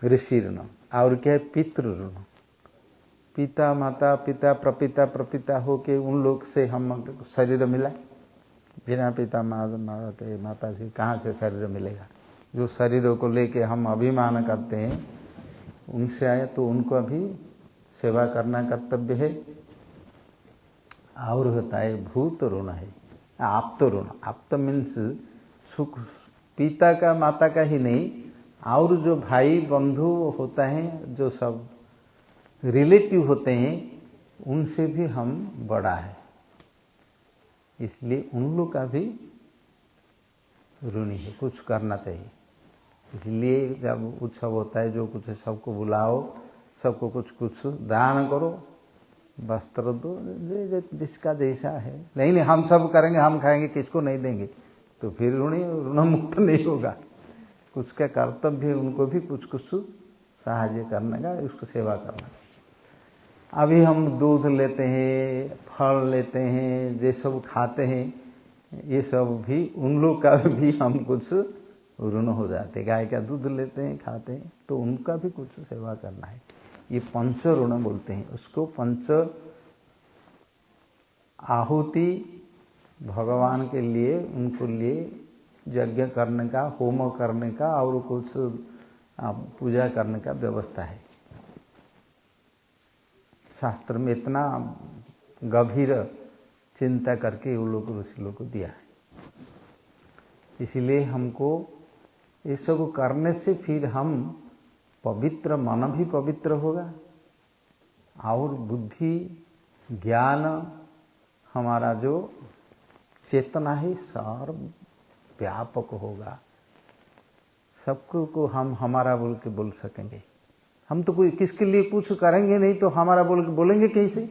Speaker 1: ऋषि ऋण। और क्या है? पितृ ऋण। पिता माता, पिता प्रपिता, प्रपिता हो के उन लोग से हम शरीर मिला। बिना पिता माता से कहाँ से शरीर मिलेगा? जो शरीरों को लेके हम अभिमान करते हैं, उनसे आए तो उनको भी सेवा करना कर्तव्य है। और होता है भूत ऋण है, आप्त ऋण। आप्त मीन्स सुख, पिता का माता का ही नहीं, और जो भाई बंधु होता है, जो सब रिलेटिव होते हैं, उनसे भी हम बड़ा है, इसलिए उन लोग का भी ऋणी है, कुछ करना चाहिए। इसलिए जब उत्सव होता है, जो कुछ सबको बुलाओ, सबको कुछ कुछ दान करो, वस्त्र दो, जिसका जैसा है। नहीं हम सब करेंगे, हम खाएंगे, किसको नहीं देंगे, तो फिर ऋण मुक्त नहीं होगा। कुछ का कर्तव्य है, उनको भी कुछ कुछ सहायता करने का, उसको सेवा करना। अभी हम दूध लेते हैं, फल लेते हैं, ये सब खाते हैं, ये सब भी उन लोग का भी हम कुछ ऋण हो जाते। गाय का दूध लेते हैं, खाते हैं, तो उनका भी कुछ सेवा करना है। ये पंच ऋण बोलते हैं उसको। पंच आहुति भगवान के लिए, उनको लिए यज्ञ करने का, होम करने का और कुछ पूजा करने का व्यवस्था है। शास्त्र में इतना गंभीर चिंता करके वो लोग ऋषि लोग को दिया है। इसलिए हमको ये सब करने से फिर हम पवित्र, मन भी पवित्र होगा और बुद्धि ज्ञान हमारा जो चेतना है सर्व व्यापक होगा। सबको को हम हमारा बोल के बोल सकेंगे। हम तो कोई किसके लिए कुछ करेंगे नहीं तो हमारा बोल के बोलेंगे कैसे?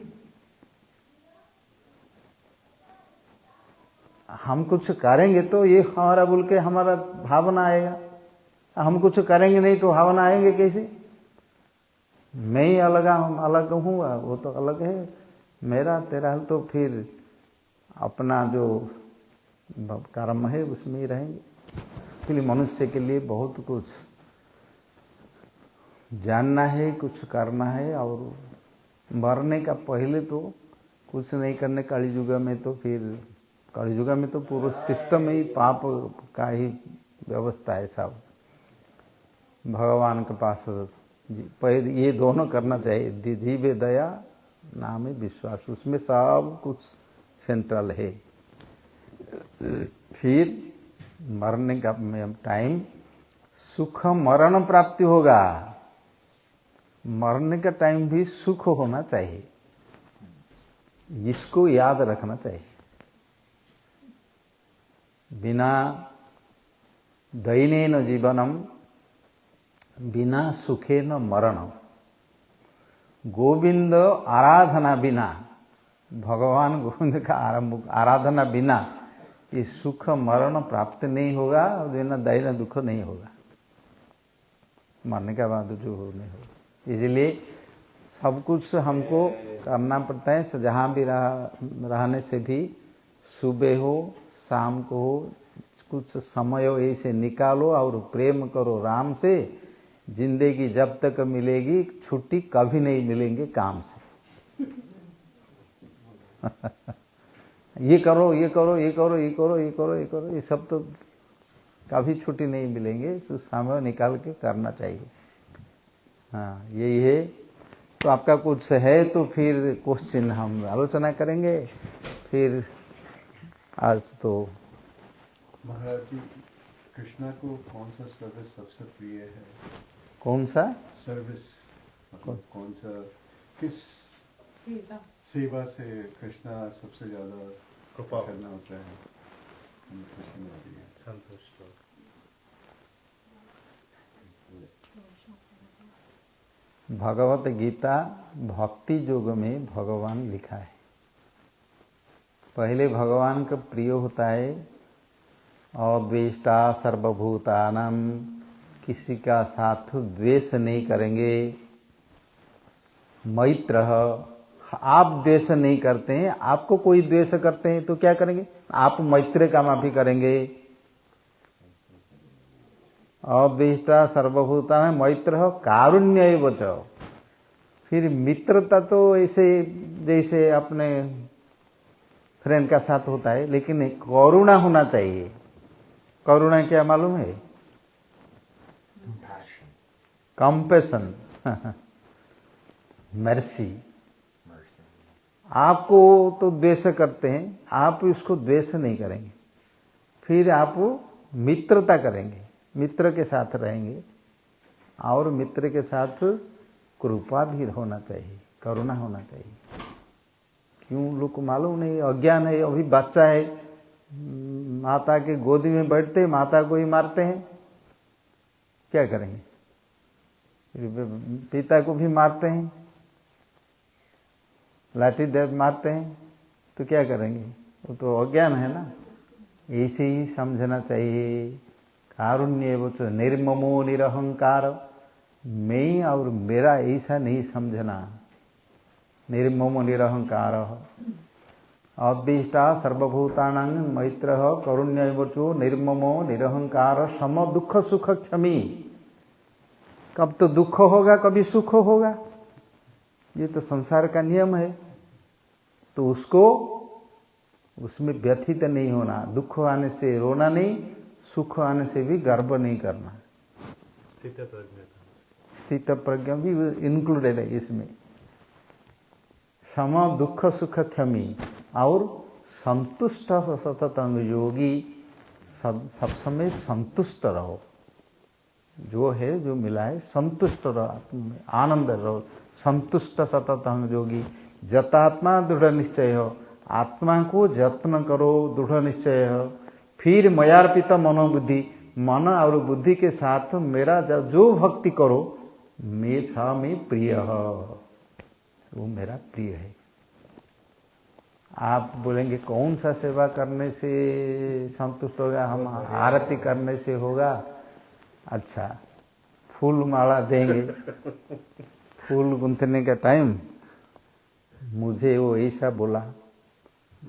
Speaker 1: हम कुछ करेंगे तो ये हमारा बोल के हमारा भावना आएगा। हम कुछ करेंगे नहीं तो भावना आएंगे कैसे? मैं ही अलग हूँ, वो तो अलग है, मेरा तेरा तो फिर अपना जो कर्म है उसमें ही रहेंगे। इसलिए मनुष्य के लिए बहुत कुछ जानना है, कुछ करना है और मरने का पहले तो कुछ नहीं करने। कलयुग में तो फिर कलयुग में तो पूरा सिस्टम ही पाप का ही व्यवस्था है सब। भगवान के पास पहले ये दोनों करना चाहिए, जीवे दया नाम है विश्वास, उसमें सब कुछ सेंट्रल है। फिर मरने का टाइम सुख मरण प्राप्ति होगा। मरने का टाइम भी सुख होना चाहिए, इसको याद रखना चाहिए। बिना दैनेन जीवनम बिना सुखेन मरणम। गोविंद आराधना बिना, भगवान गोविंद का आराधना बिना ये सुख मरण प्राप्त नहीं होगा और बिना दैन्य दुख नहीं होगा। मरने के बाद जो हो नहीं होगा। इसलिए सब कुछ हमको करना पड़ता है। जहाँ भी रहने से भी सुबह हो शाम को हो कुछ समय ऐसे निकालो और प्रेम करो राम से। जिंदगी जब तक मिलेगी, छुट्टी कभी नहीं मिलेंगे काम से। ये करो ये करो ये करो ये करो ये करो ये करो, ये सब तो कभी छुट्टी नहीं मिलेंगे। तो समय निकाल के करना चाहिए। हाँ यही है। तो आपका कुछ है तो फिर क्वेश्चन हम आलोचना करेंगे। फिर आज तो
Speaker 5: महाराज जी, कृष्णा को कौन सा सर्विस सबसे प्रिय है?
Speaker 1: कौन सा
Speaker 5: सर्विस मतलब कौन सा, किस सेवा से कृष्णा सबसे ज्यादा कृपा करना होता है? कृष्ण में
Speaker 4: संतुष्ट हो।
Speaker 1: भगवत गीता भक्ति योग में भगवान लिखा है। पहले भगवान का प्रिय होता है अद्वेष्टा सर्वभूतानां, किसी का साथ द्वेष नहीं करेंगे। मैत्र, आप द्वेष नहीं करते हैं, आपको कोई द्वेष करते हैं तो क्या करेंगे? आप मैत्र का माफी करेंगे। अद्वेष्टा सर्वभूतानां मैत्र कारुण्य एव च। फिर मित्रता तो ऐसे जैसे अपने फ्रेंड का साथ होता है, लेकिन करुणा होना चाहिए। करुणा क्या मालूम है? Compassion, mercy. आपको तो द्वेष करते हैं, आप उसको द्वेष नहीं करेंगे। फिर आप मित्रता करेंगे, मित्र के साथ रहेंगे और मित्र के साथ कृपा भी होना चाहिए, करुणा होना चाहिए। क्यों लोग को मालूम नहीं, अज्ञान है, अभी बच्चा है, माता के गोदी में बैठते माता को ही मारते हैं, क्या करेंगे? पिता को भी मारते हैं, लाठी दे मारते हैं, तो क्या करेंगे? वो तो अज्ञान है ना। ऐसे ही समझना चाहिए। कारुण्य वो तो निर्ममो निरहंकार, मैं और मेरा ऐसा नहीं समझना। निर्ममो निरहंकार अद्वेष्टा सर्वभूतानां मैत्र करुण्यवचो निर्ममो निरहंकार सम दुख सुख क्षमी। कब तो दुख होगा कभी सुख होगा, ये तो संसार का नियम है। तो उसको उसमें व्यथित नहीं होना, दुख आने से रोना नहीं, सुख आने से भी गर्व नहीं करना।
Speaker 4: स्थित प्रज्ञता,
Speaker 1: स्थित प्रज्ञा भी इंक्लूडेड है इसमें। सम दुख सुख क्षमी और संतुष्ट सततंग योगी, सब समय संतुष्ट रहो। जो है जो मिला है संतुष्ट रहो, आनंद रहो। संतुष्ट सततंग योगी, जतात्मा दृढ़ निश्चय हो, आत्मा को जत्न करो, दृढ़ निश्चय हो। फिर मयार्पित मनोबुद्धि, मन और बुद्धि के साथ मेरा जो भक्ति करो मैं छा में प्रिय हो, वो मेरा प्रिय है। आप बोलेंगे कौन सा सेवा करने से संतुष्ट होगा? हम आरती करने से होगा। अच्छा, फूल माला देंगे, फूल गुंथने का टाइम मुझे वो ऐसा बोला,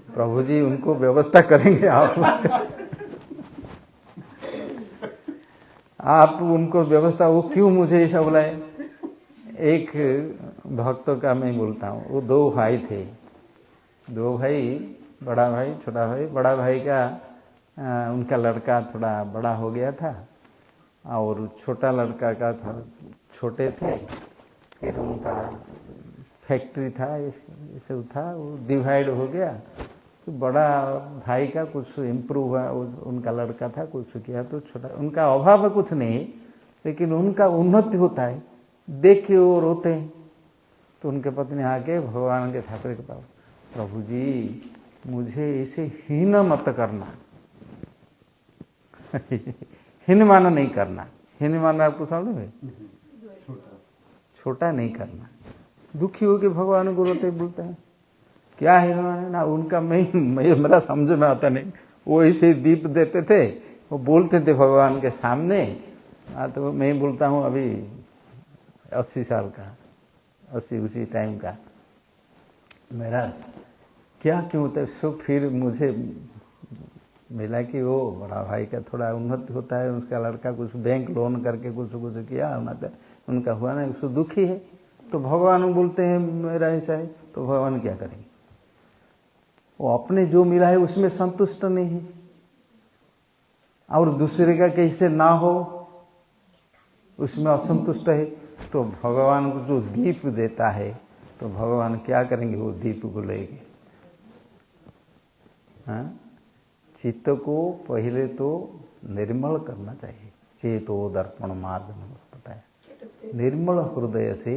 Speaker 1: प्रभु जी उनको व्यवस्था करेंगे आप उनको व्यवस्था, वो क्यों मुझे ऐसा बोला है? एक भक्तों का मैं बोलता हूँ, वो दो भाई थे, दो भाई, बड़ा भाई छोटा भाई। बड़ा भाई का उनका लड़का थोड़ा बड़ा हो गया था और छोटा लड़का का था, छोटे थे। फिर उनका फैक्ट्री था, ये सब था, वो डिवाइड हो गया। तो बड़ा भाई का कुछ इम्प्रूव हुआ, उनका लड़का था कुछ किया, तो छोटा, उनका अभाव कुछ नहीं लेकिन उनका उन्नति होता है, देख के वो रोते हैं। तो उनके पत्नी आके भगवान के ठाकुर के पास, प्रभु जी मुझे इसे हीन मत करना हीन माना नहीं करना। हीन माना आपको समझ में? छोटा नहीं करना। दुखी हो के भगवान को रोते बोलते हैं क्या हीन माना ना। उनका मेरा समझ में आता नहीं। वो ऐसे दीप देते थे, वो बोलते थे भगवान के सामने। तो मैं बोलता हूँ अभी 80 साल का, 80 उसी टाइम का मेरा क्या क्यों होता है। सो फिर मुझे मिला कि वो बड़ा भाई का थोड़ा उन्नति होता है, उसका लड़का कुछ बैंक लोन करके कुछ किया, उनका हुआ ना, उसको दुखी है। तो भगवान बोलते हैं मेरा ऐसा है, तो भगवान क्या करेंगे? वो अपने जो मिला है उसमें संतुष्ट नहीं है और दूसरे का कैसे ना हो उसमें असंतुष्ट है। तो भगवान को जो दीप देता है तो भगवान क्या करेंगे? वो दीप को लेंगे। हाँ, चित्त को पहले तो निर्मल करना चाहिए। चेतो दर्पण मार्ग में बताया, निर्मल हृदय से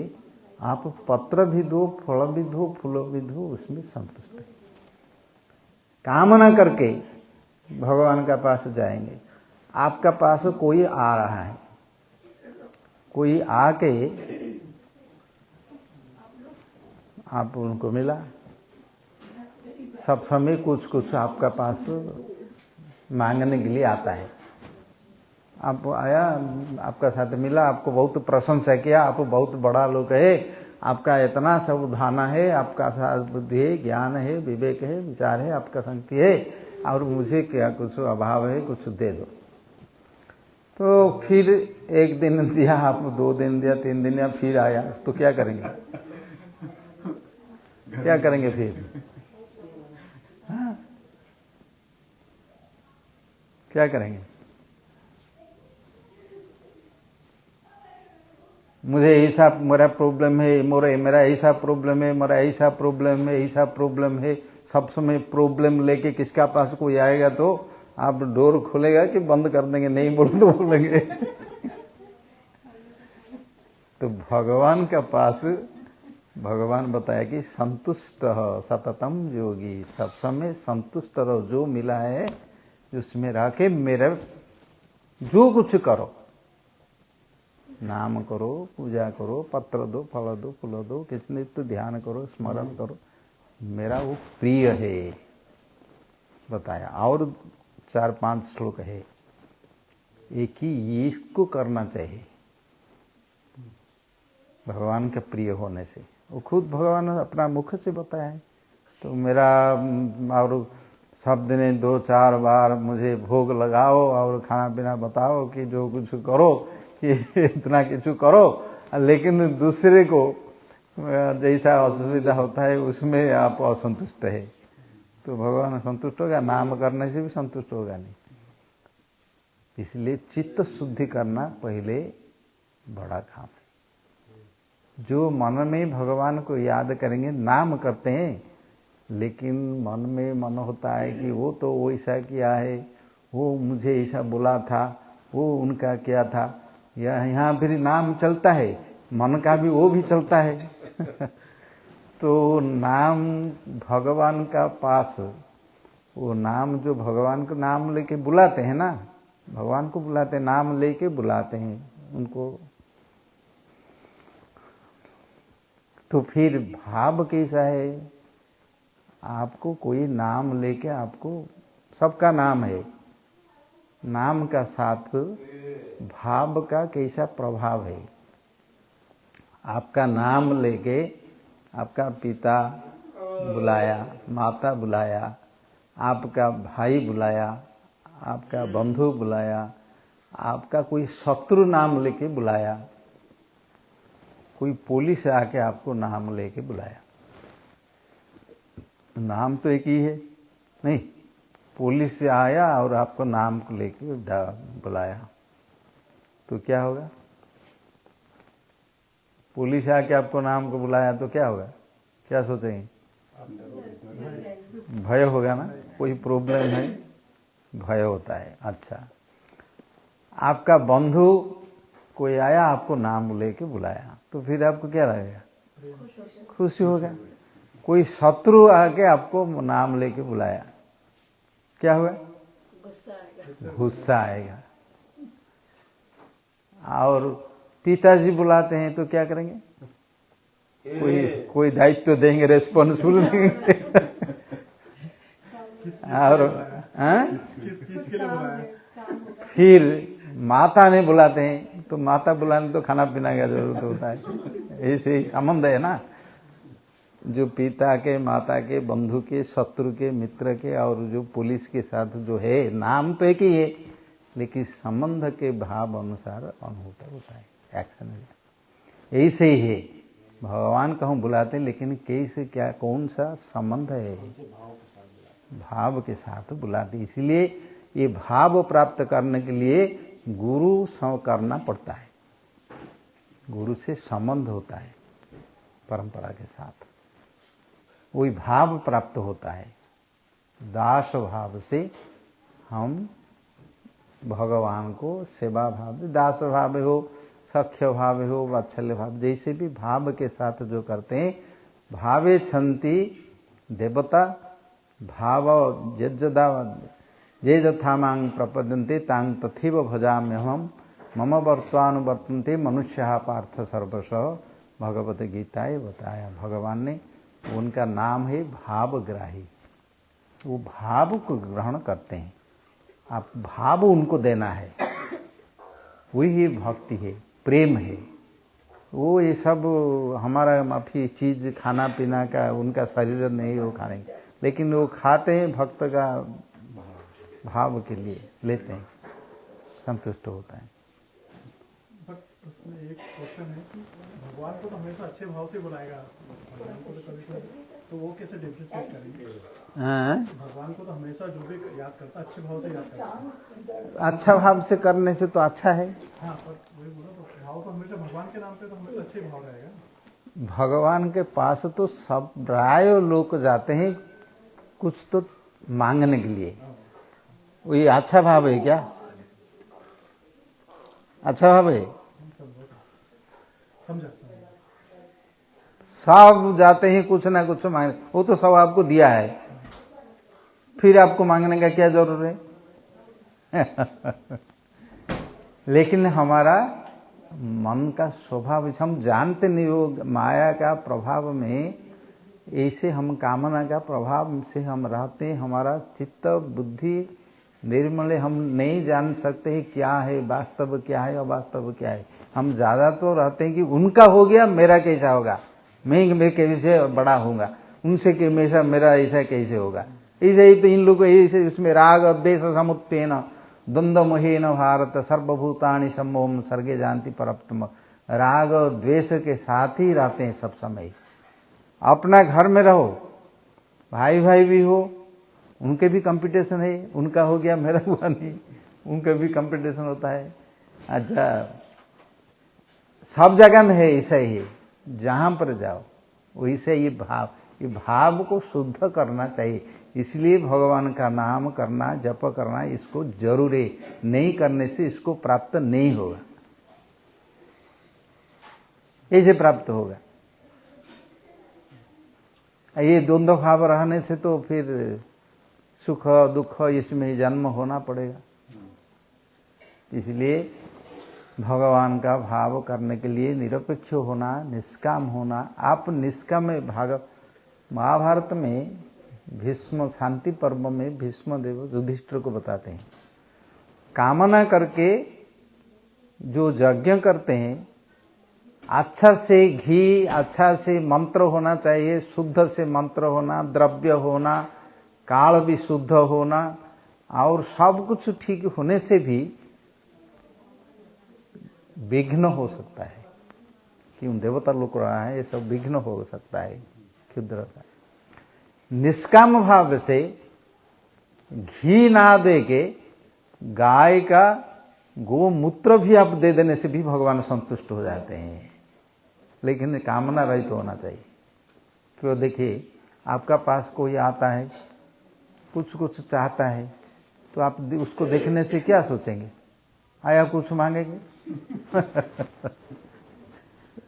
Speaker 1: आप पत्र भी दो, फल भी दो, फूल भी दो, उसमें संतुष्ट है। कामना करके भगवान का पास जाएंगे। आपका पास कोई आ रहा है, कोई आके आप उनको मिला, सब समय कुछ कुछ आपका पास मांगने के लिए आता है। आप आया, आपका साथ मिला, आपको बहुत प्रशंसा किया, आप बहुत बड़ा लोग है, आपका इतना सब धाना है, आपका साथ बुद्धि है, ज्ञान है, विवेक है, विचार है, आपका शक्ति है, और मुझे क्या कुछ अभाव है, कुछ दे दो। तो फिर एक दिन दिया, आप 2 दिन दिया, 3 दिन दिया, फिर आया, तो क्या करेंगे? क्या करेंगे फिर? हाँ? क्या करेंगे? मुझे ऐसा मेरा प्रॉब्लम है, मेरा ऐसा प्रॉब्लम है, मेरा ऐसा प्रॉब्लम है, ऐसा प्रॉब्लम है। सब समय प्रॉब्लम लेके किसका पास कोई आएगा तो आप डोर खोलेगा कि बंद कर देंगे? नहीं बोल तो बोलेंगे। तो भगवान का पास भगवान बताया कि संतुष्ट सततम योगी, सब समय संतुष्ट रहो। जो मिला है उसमें रह के मेरा जो कुछ करो, नाम करो, पूजा करो, पत्र दो, फल दो, फूल दो, किसी नित्य ध्यान करो, स्मरण करो, मेरा वो प्रिय है बताया। और 4-5 श्लोक है, एक ही इसको करना चाहिए भगवान के प्रिय होने से। वो खुद भगवान अपना मुख से बताया है। तो मेरा और सब दिन 2-4 बार मुझे भोग लगाओ और खाना पीना बताओ कि जो कुछ करो कि इतना कुछ करो, लेकिन दूसरे को जैसा असुविधा होता है उसमें आप असंतुष्ट है, तो भगवान संतुष्ट होगा? नाम करने से भी संतुष्ट होगा नहीं। इसलिए चित्त शुद्धि करना पहले बड़ा काम है। जो मन में भगवान को याद करेंगे, नाम करते हैं लेकिन मन में मन होता है कि वो तो वैसा किया है, वो मुझे ऐसा बोला था, वो उनका क्या था, या यहाँ फिर नाम चलता है, मन का भी वो भी चलता है तो नाम भगवान का पास, वो नाम जो भगवान को नाम लेके बुलाते हैं ना, भगवान को बुलाते हैं, नाम लेके बुलाते हैं उनको, तो फिर भाव कैसा है? आपको कोई नाम लेके, आपको सबका नाम है, नाम का साथ भाव का कैसा प्रभाव है? आपका नाम लेके आपका पिता बुलाया, माता बुलाया, आपका भाई बुलाया, आपका बंधु बुलाया, आपका कोई शत्रु नाम लेके बुलाया, कोई पुलिस आके आपको नाम लेके बुलाया, नाम तो एक ही है नहीं, पुलिस से आया और आपको नाम को लेके बुलाया तो क्या होगा? पुलिस आके आपको नाम को बुलाया तो क्या होगा? क्या सोचेंगे? भय होगा ना, कोई प्रॉब्लम है, भय होता है। अच्छा, आपका बंधु कोई आया आपको नाम लेके बुलाया तो फिर आपको क्या लगेगा? खुशी होगा। कोई शत्रु आके आपको नाम लेके बुलाया, क्या हुआ? गुस्सा आएगा। और पिताजी बुलाते हैं तो क्या करेंगे? कोई दायित्व देंगे, रेस्पॉन्सिबल देंगे और
Speaker 3: किस चीज के लिए बुलाया?
Speaker 1: फिर माता ने बुलाते हैं तो माता बुलाने तो खाना पीना का जरूरत होता है, ऐसे ही संबंध है ना, जो पिता के, माता के, बंधु के, शत्रु के, मित्र के और जो पुलिस के साथ जो है, नाम तो एक ही है लेकिन संबंध के भाव अनुसार अनुभूत होता है, एक्शन है। ऐसे ही है, भगवान को हम बुलाते हैं लेकिन कैसे, क्या, कौन सा संबंध है? भाव के साथ बुलाते। इसलिए ये भाव प्राप्त करने के लिए गुरु करना पड़ता है, गुरु से संबंध होता है परंपरा के साथ, वही भाव प्राप्त होता है। दास भाव से हम भगवान को सेवा भाव, दास भाव हो, सख्य भाव हो, वात्सल्य भाव, जैसे भी भाव के साथ जो करते हैं, भावे छंती देवता भाव यज्जदा जे जथा मांग प्रपद्यन्ते तांग तथैव भजाम्यहम् मम वर्त्वानुवर्तन्ते मनुष्यः पार्थ सर्वशः, भगवत गीताए बताया। भगवान ने, उनका नाम है भावग्राही, वो भाव को ग्रहण करते हैं, आप भाव उनको देना है, वही भक्ति है, प्रेम है। वो ये सब हमारा माफी चीज खाना पीना का उनका शरीर नहीं वो खाने, लेकिन वो खाते हैं भक्त का भाव के लिए, लेते हैं, संतुष्ट होता है।
Speaker 3: बट उसमें एक क्वेश्चन है कि भगवान को तो हमेशा अच्छे भाव से बुलाएगा, भगवान को तो कभी तो वो कैसे डिफरेंशिएट करेंगे? भगवान को तो हमेशा जो भी याद करता अच्छे भाव से याद करता, अच्छा
Speaker 1: भाव से करने से तो अच्छा है।
Speaker 3: हाँ, पर वही बोला, तो भाव तो हमेशा भगवान के नाम पे तो हमेशा अच्छे भाव रहेगा।
Speaker 1: भगवान के पास तो सब प्राय लोग जाते हैं कुछ तो मांगने के लिए, वही अच्छा भाव है क्या? अच्छा भाव है,
Speaker 3: समझा?
Speaker 1: सब जाते हैं कुछ ना कुछ मांगने, वो तो सब आपको दिया है, फिर आपको मांगने का क्या जरूरत है? लेकिन हमारा मन का स्वभाव, हम जानते नहीं, वो माया का प्रभाव में ऐसे हम कामना का प्रभाव से हम रहते हैं, हमारा चित्त बुद्धि निर्मल, हम नहीं जान सकते क्या है वास्तव, क्या है अवास्तव क्या है। हम ज्यादा तो रहते हैं कि उनका हो गया मेरा कैसा होगा, मैं कैसे बड़ा होऊंगा, उनसे कि मेरा ऐसा कैसे होगा। ऐसे ही तो इन लोगों ऐसे उसमें राग द्वेष समुत्पेन द्वंद्व मोहेन भारत सर्वभूतानि सम्मोहम सर्गे जानति परप्तम, राग द्वेष के साथ ही रहते हैं सब समय। अपना घर में रहो, भाई भाई भी हो, उनके भी कंपटीशन है, उनका हो गया मेरा हुआ नहीं, उनका भी कंपटीशन होता है। अच्छा, सब जगह में है ऐसा ही, जहां पर जाओ वैसे ये भाव को शुद्ध करना चाहिए। इसलिए भगवान का नाम करना, जप करना इसको जरूर है, नहीं करने से इसको प्राप्त नहीं होगा, ऐसे प्राप्त होगा। ये द्वंद्व भाव रहने से तो फिर सुख दुख इसमें ही जन्म होना पड़ेगा। इसलिए भगवान का भाव करने के लिए निरपेक्ष होना, निष्काम होना। आप निष्काम में महाभारत में भीष्म शांति पर्व में भीष्म देव युधिष्ठिर को बताते हैं, कामना करके जो यज्ञ करते हैं, अच्छा से घी, अच्छा से मंत्र होना चाहिए, शुद्ध से मंत्र होना, द्रव्य होना, काल भी शुद्ध होना, और सब कुछ ठीक होने से भी विघ्न हो सकता है। क्यों देवता लोग रहा है, ये सब विघ्न हो सकता है, क्षुद्रता। निष्काम भाव से घी ना दे के गाय का गोमूत्र भी आप दे देने से भी भगवान संतुष्ट हो जाते हैं, लेकिन कामना रहित होना चाहिए। क्यों, देखिए आपका पास कोई आता है, कुछ चाहता है, तो आप उसको देखने से क्या सोचेंगे, आया कुछ मांगेंगे?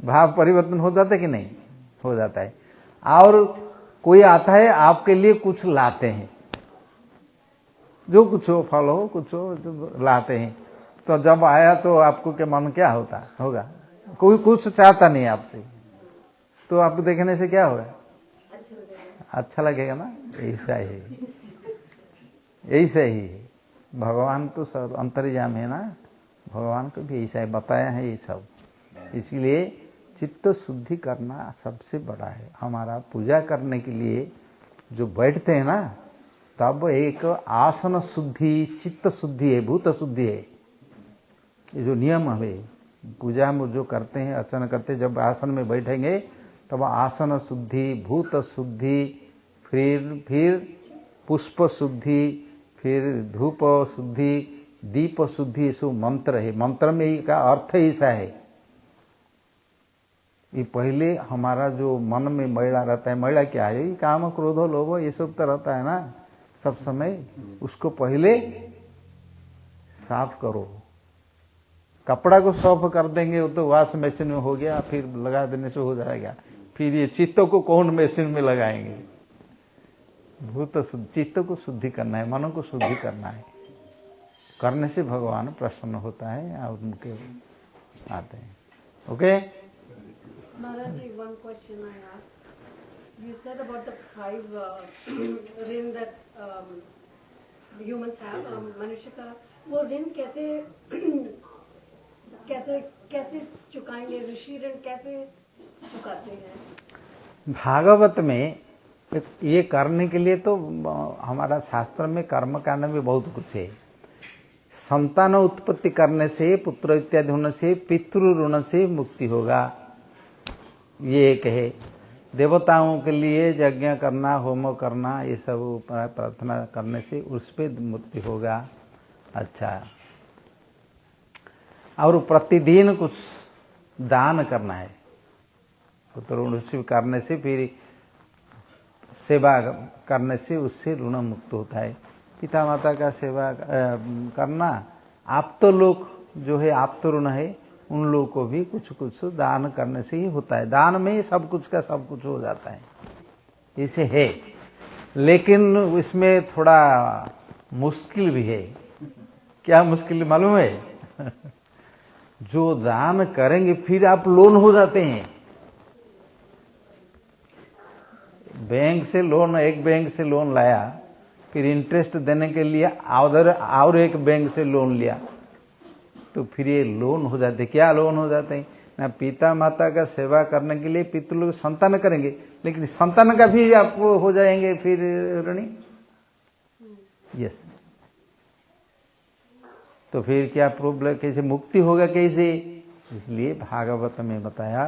Speaker 1: भाव परिवर्तन हो जाता है कि नहीं? हो जाता है। और कोई आता है आपके लिए कुछ लाते हैं, जो कुछ हो, फल हो, कुछ हो, जो लाते हैं, तो जब आया तो आपको के मन क्या होगा? कोई कुछ चाहता नहीं आपसे, तो आप देखने से क्या होगा? अच्छा लगेगा ना। ऐसा ही ऐसा ही है। भगवान तो सब अंतर्यामी है ना, भगवान को भी ऐसा ही बताया है ये सब। इसलिए चित्त शुद्धि करना सबसे बड़ा है। हमारा पूजा करने के लिए जो बैठते हैं ना, तब एक आसन शुद्धि, चित्त शुद्धि है, भूत शुद्धि है। ये जो नियम है पूजा में जो करते हैं, अर्चना करते हैं, जब आसन में बैठेंगे तब आसन शुद्धि, भूत शुद्धि, फिर पुष्प शुद्धि, फिर धूप शुद्धि, दीप शुद्धि, ये सब मंत्र है। मंत्र में का अर्थ ऐसा है, ये पहले हमारा जो मन में मैला रहता है, मैला क्या है? ये काम क्रोध लोभ ये सब तो रहता है ना सब समय, उसको पहले साफ करो। कपड़ा को साफ कर देंगे वो तो वॉश मशीन में हो गया, फिर लगा देने से हो जाएगा। फिर ये चित्त को कौन मशीन में लगाएंगे? चित्त को शुद्धि करना है, मन को शुद्धि करना है। करने से भगवान प्रसन्न होता है और उनके आते हैं। Okay
Speaker 6: Maharaj, one question I asked. You said about the 5 ऋण that humans have, मनुष्य का वो ऋण कैसे चुकाएंगे? ऋषि ऋण कैसे चुकाते हैं?
Speaker 1: भागवत में ये करने के लिए तो हमारा शास्त्र में कर्मकांड में बहुत कुछ है। संतान उत्पत्ति करने से, पुत्र इत्यादि होने से, पितृ ऋण से मुक्ति होगा, ये एक है। देवताओं के लिए यज्ञ करना, होम करना, ये सब प्रार्थना करने से उस पर मुक्ति होगा। अच्छा, और प्रतिदिन कुछ दान करना है, पुत्र ऋण करने से, फिर सेवा करने से उससे ऋण मुक्त होता है। पिता माता का सेवा करना, आप तो लोग जो है आप तो ऋण है, उन लोगों को भी कुछ कुछ दान करने से ही होता है। दान में ही सब कुछ का सब कुछ हो जाता है, इसे है। लेकिन इसमें थोड़ा मुश्किल भी है। क्या मुश्किल मालूम है? जो दान करेंगे फिर आप लोन हो जाते हैं। बैंक से लोन, एक बैंक से लोन लाया, फिर इंटरेस्ट देने के लिए और एक बैंक से लोन लिया, तो फिर ये लोन हो जाते। क्या लोन हो जाते हैं ना? पिता माता का सेवा करने के लिए पितृ संतान करेंगे, लेकिन संतान का भी आपको हो जाएंगे फिर ऋणी। यस, तो फिर क्या प्रॉब्लम, कैसे मुक्ति होगा कैसे? इसलिए भागवत में बताया,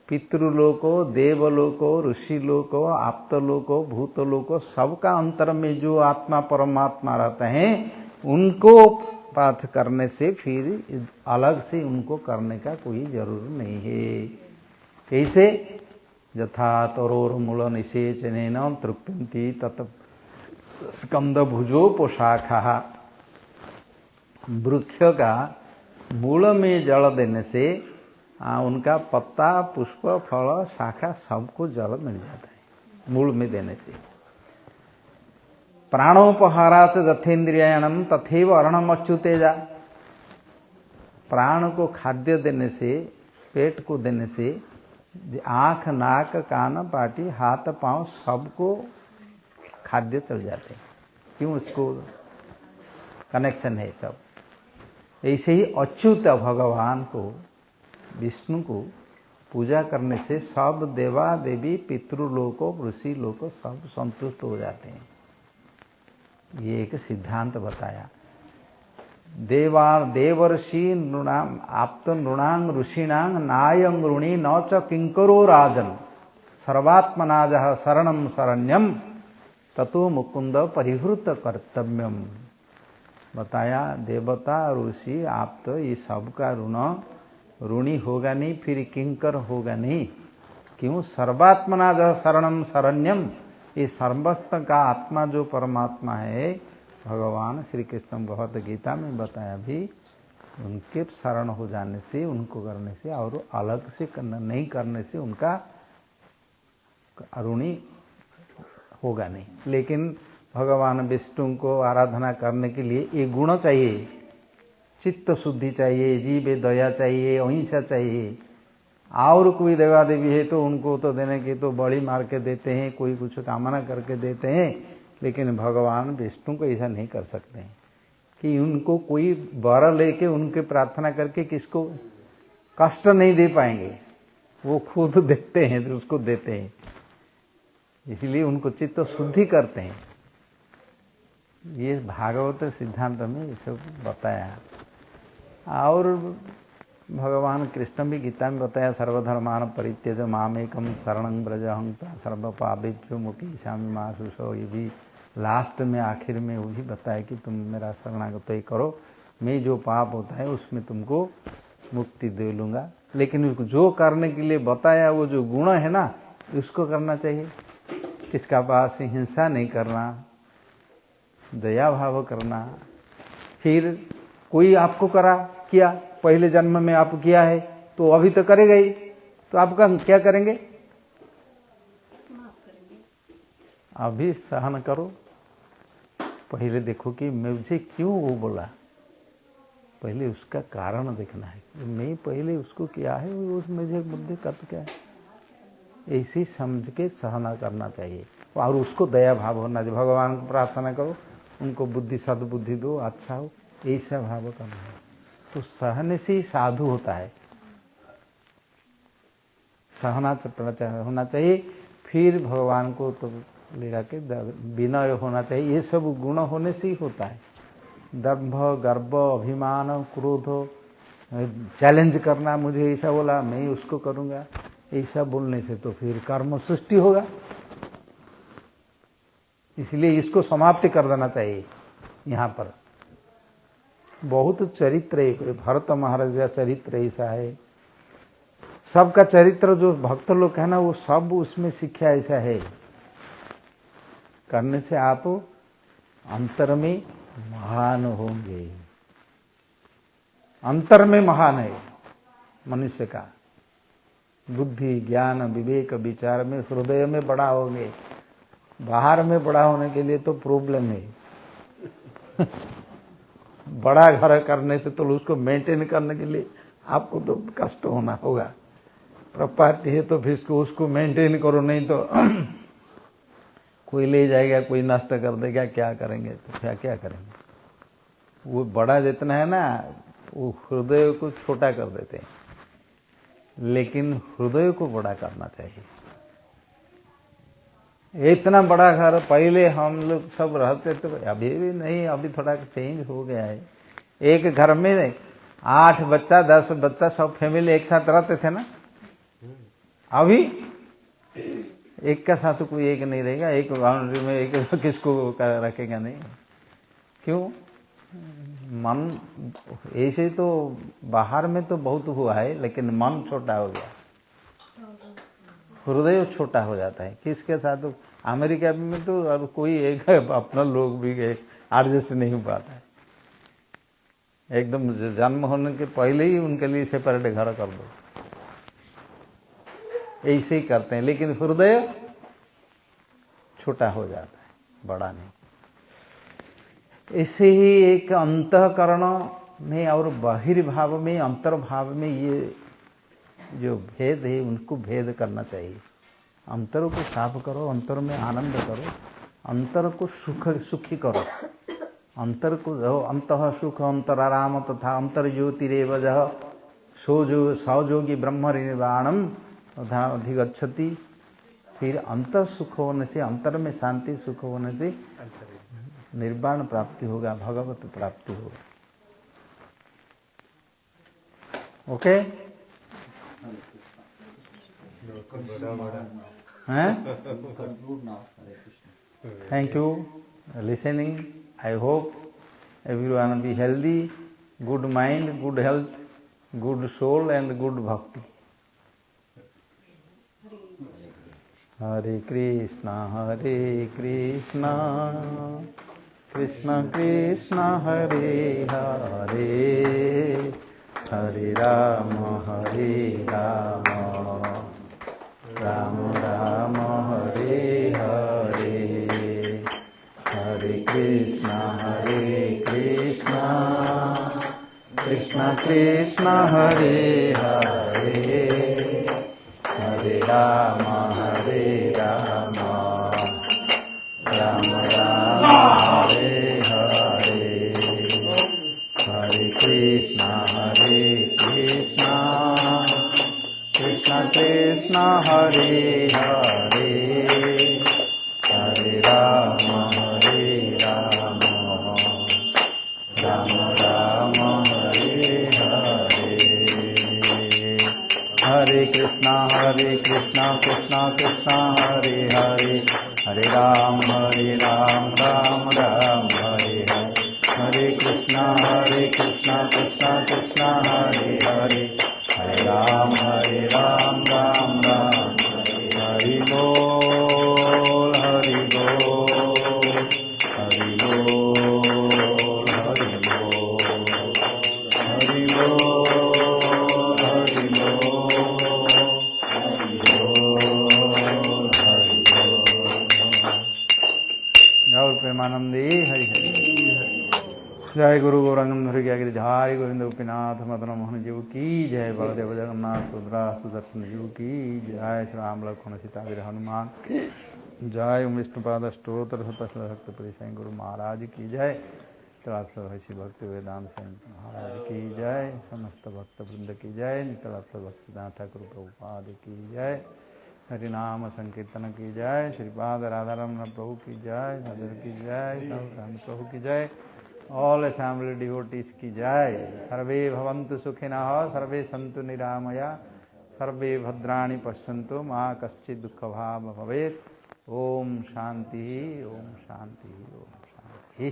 Speaker 1: पितृलोको, देवलोको, ऋषि लोको, आप्तलोको, भूतलोको, सबका अंतर में जो आत्मा परमात्मा रहते हैं, उनको पाठ करने से फिर अलग से उनको करने का कोई जरूर नहीं है। कैसे? यथा तरोर्मूल निषेचनेन तृप्यन्ति तत् स्कंद भुजोपशाखा। वृक्ष का मूल में जल देने से उनका पत्ता, पुष्प, फल, शाखा सबको जल मिल जाता है मूल में देने से। प्राणोपहारा च यथेन्द्रियाणम तथैव अर्णम अच्युतेजा। प्राण को खाद्य देने से, पेट को देने से आँख, नाक, कान, पाटी, हाथ, पांव सबको खाद्य चल जाते हैं। क्यों? उसको कनेक्शन है सब। ऐसे ही अच्युत भगवान को, विष्णु को पूजा करने से सब देवा देवी, पितृलोक, ऋषि लोक सब संतुष्ट हो जाते हैं। ये एक सिद्धांत बताया। देवर्षि नृणाम आप्त नृणांग ऋषिणांग नायं ऋणी न च किंकरो राजन सर्वात्मना जह शरणम शरण्यम ततो मुकुंद परिहृत कर्तव्यम। बताया देवता, ऋषि, आप्त ये सबका ऋणी होगा नहीं, फिर किंकर होगा नहीं। क्यों? सर्वात्मना जह शरणम शरण्यम। ये सर्वस्त का आत्मा जो परमात्मा है, भगवान श्री कृष्ण भगवत गीता में बताया भी, उनके शरण हो जाने से, उनको करने से और अलग से करना नहीं करने से उनका ऋणी होगा नहीं। लेकिन भगवान विष्णु को आराधना करने के लिए ये गुण चाहिए, चित्त शुद्धि चाहिए, जीव दया चाहिए, अहिंसा चाहिए। और कोई देवा देवी है तो उनको तो देने की तो बड़ी मार के देते हैं, कोई कुछ कामना करके देते हैं। लेकिन भगवान विष्णु को ऐसा नहीं कर सकते हैं कि उनको कोई वर लेके उनके प्रार्थना करके किसको कष्ट नहीं दे पाएंगे। वो खुद देखते हैं तो उसको देते हैं, इसलिए उनको चित्त शुद्धि करते हैं। ये भागवत सिद्धांत में ये सब बताया। और भगवान कृष्ण भी गीता में बताया, सर्वधर्मान परित्यज मामेकम शरणं व्रज अहं सर्व पापेभ्यो मोक्षयिष्यामि मा शुचौ। ये भी लास्ट में, आखिर में वो भी बताया कि तुम मेरा शरणागत ही करो, मैं जो पाप होता है उसमें तुमको मुक्ति दे लूँगा। लेकिन जो करने के लिए बताया वो जो गुण है ना, उसको करना चाहिए। किसका पास हिंसा नहीं करना, दया भाव करना। फिर कोई आपको किया, पहले जन्म में आप किया है तो अभी तो करेगा ही, तो आपका क्या करेंगे? अभी सहन करो। पहले देखो कि मुझे क्यों वो बोला, पहले उसका कारण देखना है। मैं पहले उसको किया है, वो मुझे मुद्दे कब क्या है, ऐसी समझ के सहना करना चाहिए। और उसको दया भाव होना चाहिए। भगवान को प्रार्थना करो, उनको बुद्धि सद्बुद्धि दो, अच्छा हो, ऐसा भाव करना है। तो सहने से ही साधु होता है। सहना होना चाहिए। फिर भगवान को तो लेगा के विनय होना चाहिए। ये सब गुण होने से ही होता है। दर्भ, गर्व, अभिमान, क्रोध, चैलेंज करना, मुझे ऐसा बोला मैं उसको करूँगा, ऐसा बोलने से तो फिर कर्म सृष्टि होगा। इसलिए इसको समाप्ति कर देना चाहिए। यहाँ पर बहुत चरित्र है, भरत महाराज का चरित्र ऐसा है। सबका चरित्र जो भक्त लोग है ना, वो सब उसमें शिक्षा ऐसा है। करने से आप अंतर में महान होंगे। अंतर में महान है मनुष्य का। बुद्धि, ज्ञान, विवेक, विचार में, हृदय में बड़ा होंगे। बाहर में बड़ा होने के लिए तो प्रॉब्लम है। बड़ा घर करने से तो उसको मेंटेन करने के लिए आपको तो कष्ट होना होगा। प्रॉपर्टी है तो फिर उसको मेंटेन करो, नहीं तो कोई ले जाएगा, कोई नष्ट कर देगा, क्या करेंगे? तो क्या करेंगे? वो बड़ा जितना है ना, वो हृदय को छोटा कर देते हैं। लेकिन हृदय को बड़ा करना चाहिए। इतना बड़ा घर पहले हम लोग सब रहते थे, अभी भी नहीं, अभी थोड़ा चेंज हो गया है। एक घर में 8 बच्चा 10 बच्चा सब फैमिली एक साथ रहते थे ना। अभी एक का साथ कोई एक नहीं रहेगा, एक बाउंड्री में एक किसको रखेगा नहीं। क्यों? मन ऐसे तो बाहर में तो बहुत हुआ है, लेकिन मन छोटा हो गया, हृदय छोटा हो जाता है। किसके साथ? अमेरिका में तो अब कोई एक अपना लोग भी एडजस्ट नहीं हो पाता है, एकदम जन्म होने के पहले ही उनके लिए सेपरेट घर कर दो, ऐसे ही करते हैं। लेकिन हृदय छोटा हो जाता है, बड़ा नहीं। ऐसे ही एक अंतःकरण में और बहिर्भाव में, अंतर्भाव में ये जो भेद है उनको भेद करना चाहिए। अंतर को साफ करो, अंतर में आनंद करो, अंतर को सुखी करो। अंतर को अंतः सुख अंतराराम तथा अंतर ज्योतिरेव जह सौजोगी ब्रह्म निर्वाणम तथा अधिगच्छति। फिर अंतर सुख होने से, अंतर में शांति सुख होने से निर्वाण प्राप्ति होगा, भगवत प्राप्ति होगा। ओके हैं? Thank you listening. I hope everyone be healthy, good mind, good health, good soul and good bhakti. Hare Krishna, Krishna Krishna, Hare Hare, Hare Rama, Rama Rama, Hare Hare, Hare Krishna, Krishna Krishna, Hare Hare, Hare Rama, Rama Rama, Hare Hare, Hare Krishna, Krishna Krishna, Hare Hare, Hare Rama, Rama Rama, Hare Hare, Hare Krishna, Krishna Krishna, Hare Hare, Hare Rama, Rama Rama, Hare Hare, Hare Krishna, Krishna Krishna, Hare Hare, Hare Rama, Rama Rama, Hare Bol, Hare Bol, Hare Bol, Hare Bol, Hare Bol, Hare गौर प्रेमानंदी हरि हरि। जय गुरु गौरांगम हरि गिरि धारी गोविंद गोपीनाथ मदन मोहन जीव की जय। बलदेव जगन्नाथ सुभद्रा सुदर्शन जीव की जय। श्री राम लक्ष्मण सीता वीर हनुमान जय। विष्णुपाद स्त्रोत्र भक्त प्रिय गुरु महाराज की जय। नितलाप्त भक्ति वेदांत महाराज की जय। समस्त भक्त वृंद की जय। नितलाप्त भक्तिदान ठाकुर प्रभुपाद की जय। हरि नाम संकीर्तन की जय। श्रीपाद राधारमण प्रभु की जय। नजर की जय। राम प्रभु की जय। ऑल असेंबली डिवोटीज की जय। सर्वे भवन्तु सुखिनः, सर्वे सन्तु निरामया, सर्वे भद्राणि पश्यन्तु मा कश्चित् दुःखभाग् भवेत्। ओम शांति, ओम शांति, ओम शांति।